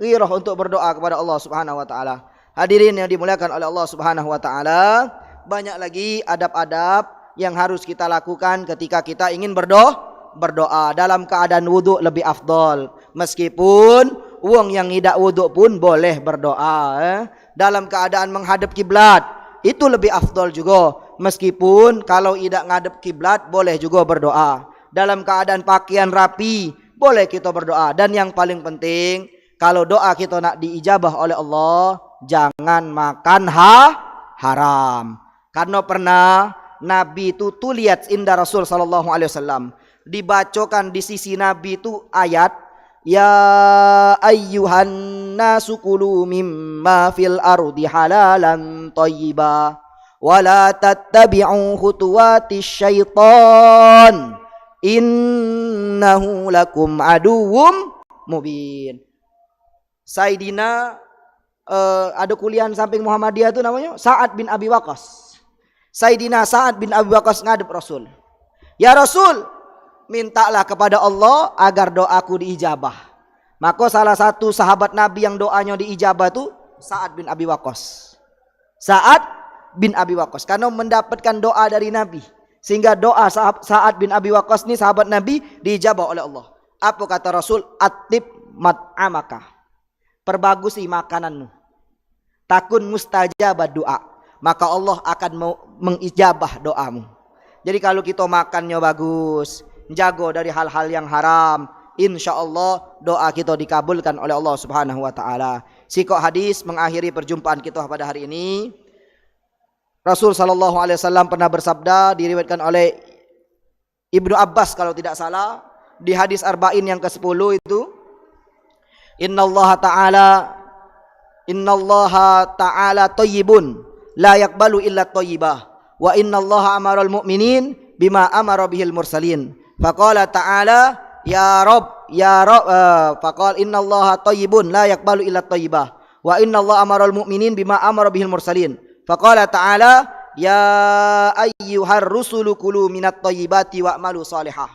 irah untuk berdoa kepada Allah Subhanahu wa taala. Hadirin yang dimuliakan oleh Allah Subhanahu wa taala, banyak lagi adab-adab yang harus kita lakukan ketika kita ingin berdoa. Dalam keadaan wuduk lebih afdol. Meskipun wong yang tidak wuduk pun boleh berdoa. Dalam keadaan menghadap kiblat itu lebih afdol juga. Meskipun kalau tidak ngadep kiblat boleh juga berdoa. Dalam keadaan pakaian rapi boleh kita berdoa. Dan yang paling penting, kalau doa kita nak diijabah oleh Allah, jangan makan haram. Karena pernah Nabi itu lihat indah Rasul sallallahu alaihi wasallam dibacakan di sisi Nabi itu ayat ya ayyuhan nasu kulu mimma fil ardi halalan thayyiba wa la tattabi'u khutuwatis syaitan innahu lakum aduwwum mubin. Sayyidina ada kuliah samping Muhammadiyah itu namanya Sa'ad bin Abi Waqqas. Sayyidina Sa'ad bin Abi Waqqas ngadep Rasul. Ya Rasul, mintalah kepada Allah agar doaku diijabah. Maka salah satu sahabat Nabi yang doanya diijabah itu Sa'ad bin Abi Waqqas. Sa'ad bin Abi Waqqas karena mendapatkan doa dari Nabi. Sehingga doa Sa'ad bin Abi Waqqas ini sahabat Nabi diijabah oleh Allah. Apa kata Rasul? Atib mat'amaka. Perbagusi makananmu. Takun mustajabah doa. Maka Allah akan mengijabah doamu. Jadi kalau kita makannya bagus, jago dari hal-hal yang haram, insya Allah doa kita dikabulkan oleh Allah Subhanahu wa taala. Sikok hadis mengakhiri perjumpaan kita pada hari ini. Rasul sallallahu alaihi wasallam pernah bersabda, diriwayatkan oleh Ibnu Abbas kalau tidak salah, di hadis arba'in yang ke-10 itu, Innallaha ta'ala thayyibun la yaqbalu illa thayyibah wa innallaha amara al-mu'minin bima amara bihil mursalin. Faqala ta'ala ya Rabb faqala innallaha thayyibun la yaqbalu illa thayyibah wa innallaha amara al-mu'minin bima amara bihil mursalin. Faqala ta'ala ya ayyuhar rusulu kulu minat thayyibati wa'malu salihah.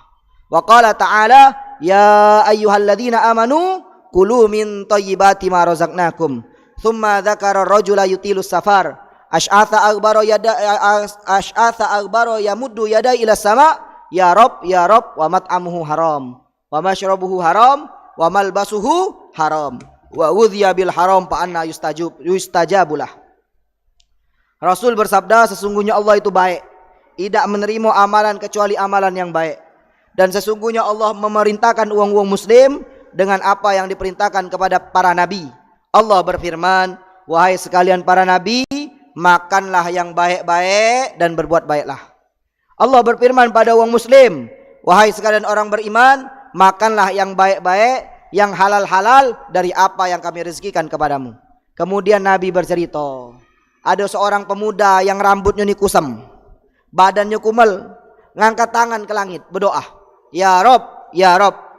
Wa qala ta'ala ya ayyuhalladzina amanu kulu min thayyibati ma razaqnakum. Thumma dzakara ar-rajula yutilus safar Ash'atha aghbaro yamuddu yada ila sama ya Rabb wa mat'amuhu haram wa mashrabuhu haram wa malbasuhu haram wa udhiya bil haram fa anna yustajabulah. Rasul bersabda, sesungguhnya Allah itu baik, tidak menerima amalan kecuali amalan yang baik. Dan sesungguhnya Allah memerintahkan uang muslim dengan apa yang diperintahkan kepada para nabi. Allah berfirman, wahai sekalian para nabi, makanlah yang baik-baik dan berbuat baiklah. Allah berfirman pada uang muslim, wahai sekalian orang beriman, makanlah yang baik-baik, yang halal-halal dari apa yang kami rezekikan kepadamu. Kemudian Nabi bercerita, ada seorang pemuda yang rambutnya ni kusam, badannya kumel, ngangkat tangan ke langit, berdoa, ya Rob,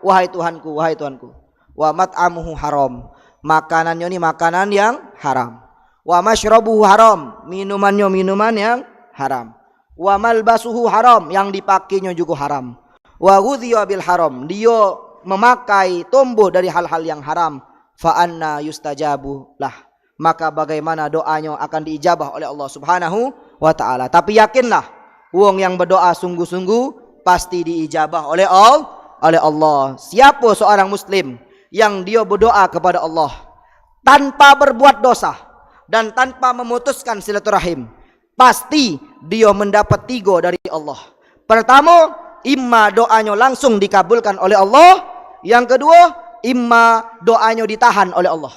wahai Tuhanku, wahai Tuhanku. Wa mat'amuhu haram, makanannya ni makanan yang haram. Wa mashrabuhu haram, minumannya minuman yang haram. Wa malbasuhu haram, yang dipakainya juga haram. Wa ghudhiya bil haram, dia memakai tumbuh dari hal-hal yang haram. Fa anna yustajabu lah, maka bagaimana doanya akan diijabah oleh Allah Subhanahu wa taala. Tapi yakinlah, wong yang berdoa sungguh-sungguh pasti diijabah oleh Allah. Siapa seorang muslim yang dia berdoa kepada Allah tanpa berbuat dosa dan tanpa memutuskan silaturahim, pasti dia mendapat 3 dari Allah. Pertama, imma doanya langsung dikabulkan oleh Allah. Yang kedua, imma doanya ditahan oleh Allah,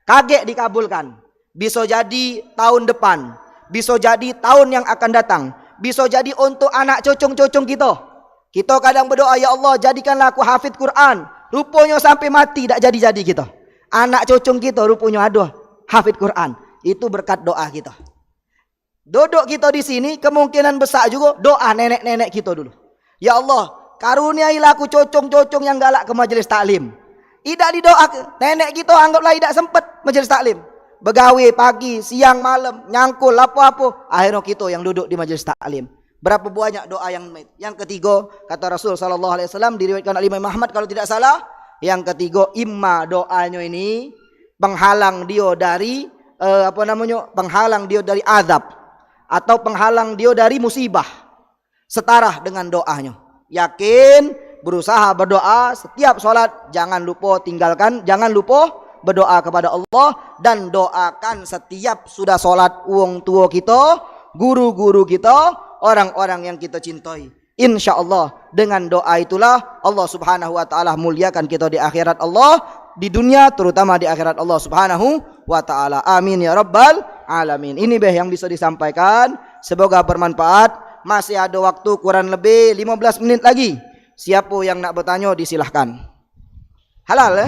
kaget dikabulkan. Bisa jadi tahun depan, bisa jadi tahun yang akan datang, bisa jadi untuk anak cucung-cucung kita. Kita kadang berdoa, ya Allah jadikanlah aku hafid Quran, rupanya sampai mati tak jadi-jadi kita. Anak cucung kita rupanya ada hafid Quran, itu berkat doa kita. Duduk kita di sini kemungkinan besar juga doa nenek-nenek kita dulu. Ya Allah, karuniailah aku cucung-cucung yang galak ke majelis taklim. Tidak didoa, nenek kita anggaplah tidak sempat majelis taklim, begawe pagi, siang, malam, nyangkul apa-apa, akhirnya kita yang duduk di majelis taklim. Berapa banyak doa yang mati. Yang ketiga, kata Rasul sallallahu alaihi wasallam, diriwayatkan oleh Imam Ahmad kalau tidak salah, yang ketiga, imma doanya ini penghalang dia dari penghalang dia dari azab atau penghalang dia dari musibah, setara dengan doanya. Yakin, berusaha berdoa setiap solat, jangan lupa berdoa kepada Allah, dan doakan setiap sudah solat wong tua kita, guru-guru kita, orang-orang yang kita cintai. InsyaAllah dengan doa itulah Allah Subhanahu wa ta'ala muliakan kita di akhirat Allah, di dunia terutama di akhirat Allah Subhanahu wa ta'ala. Amin ya rabbal alamin. Ini yang bisa disampaikan, semoga bermanfaat. Masih ada waktu kurang lebih 15 menit lagi. Siapa yang nak bertanya disilahkan. Halal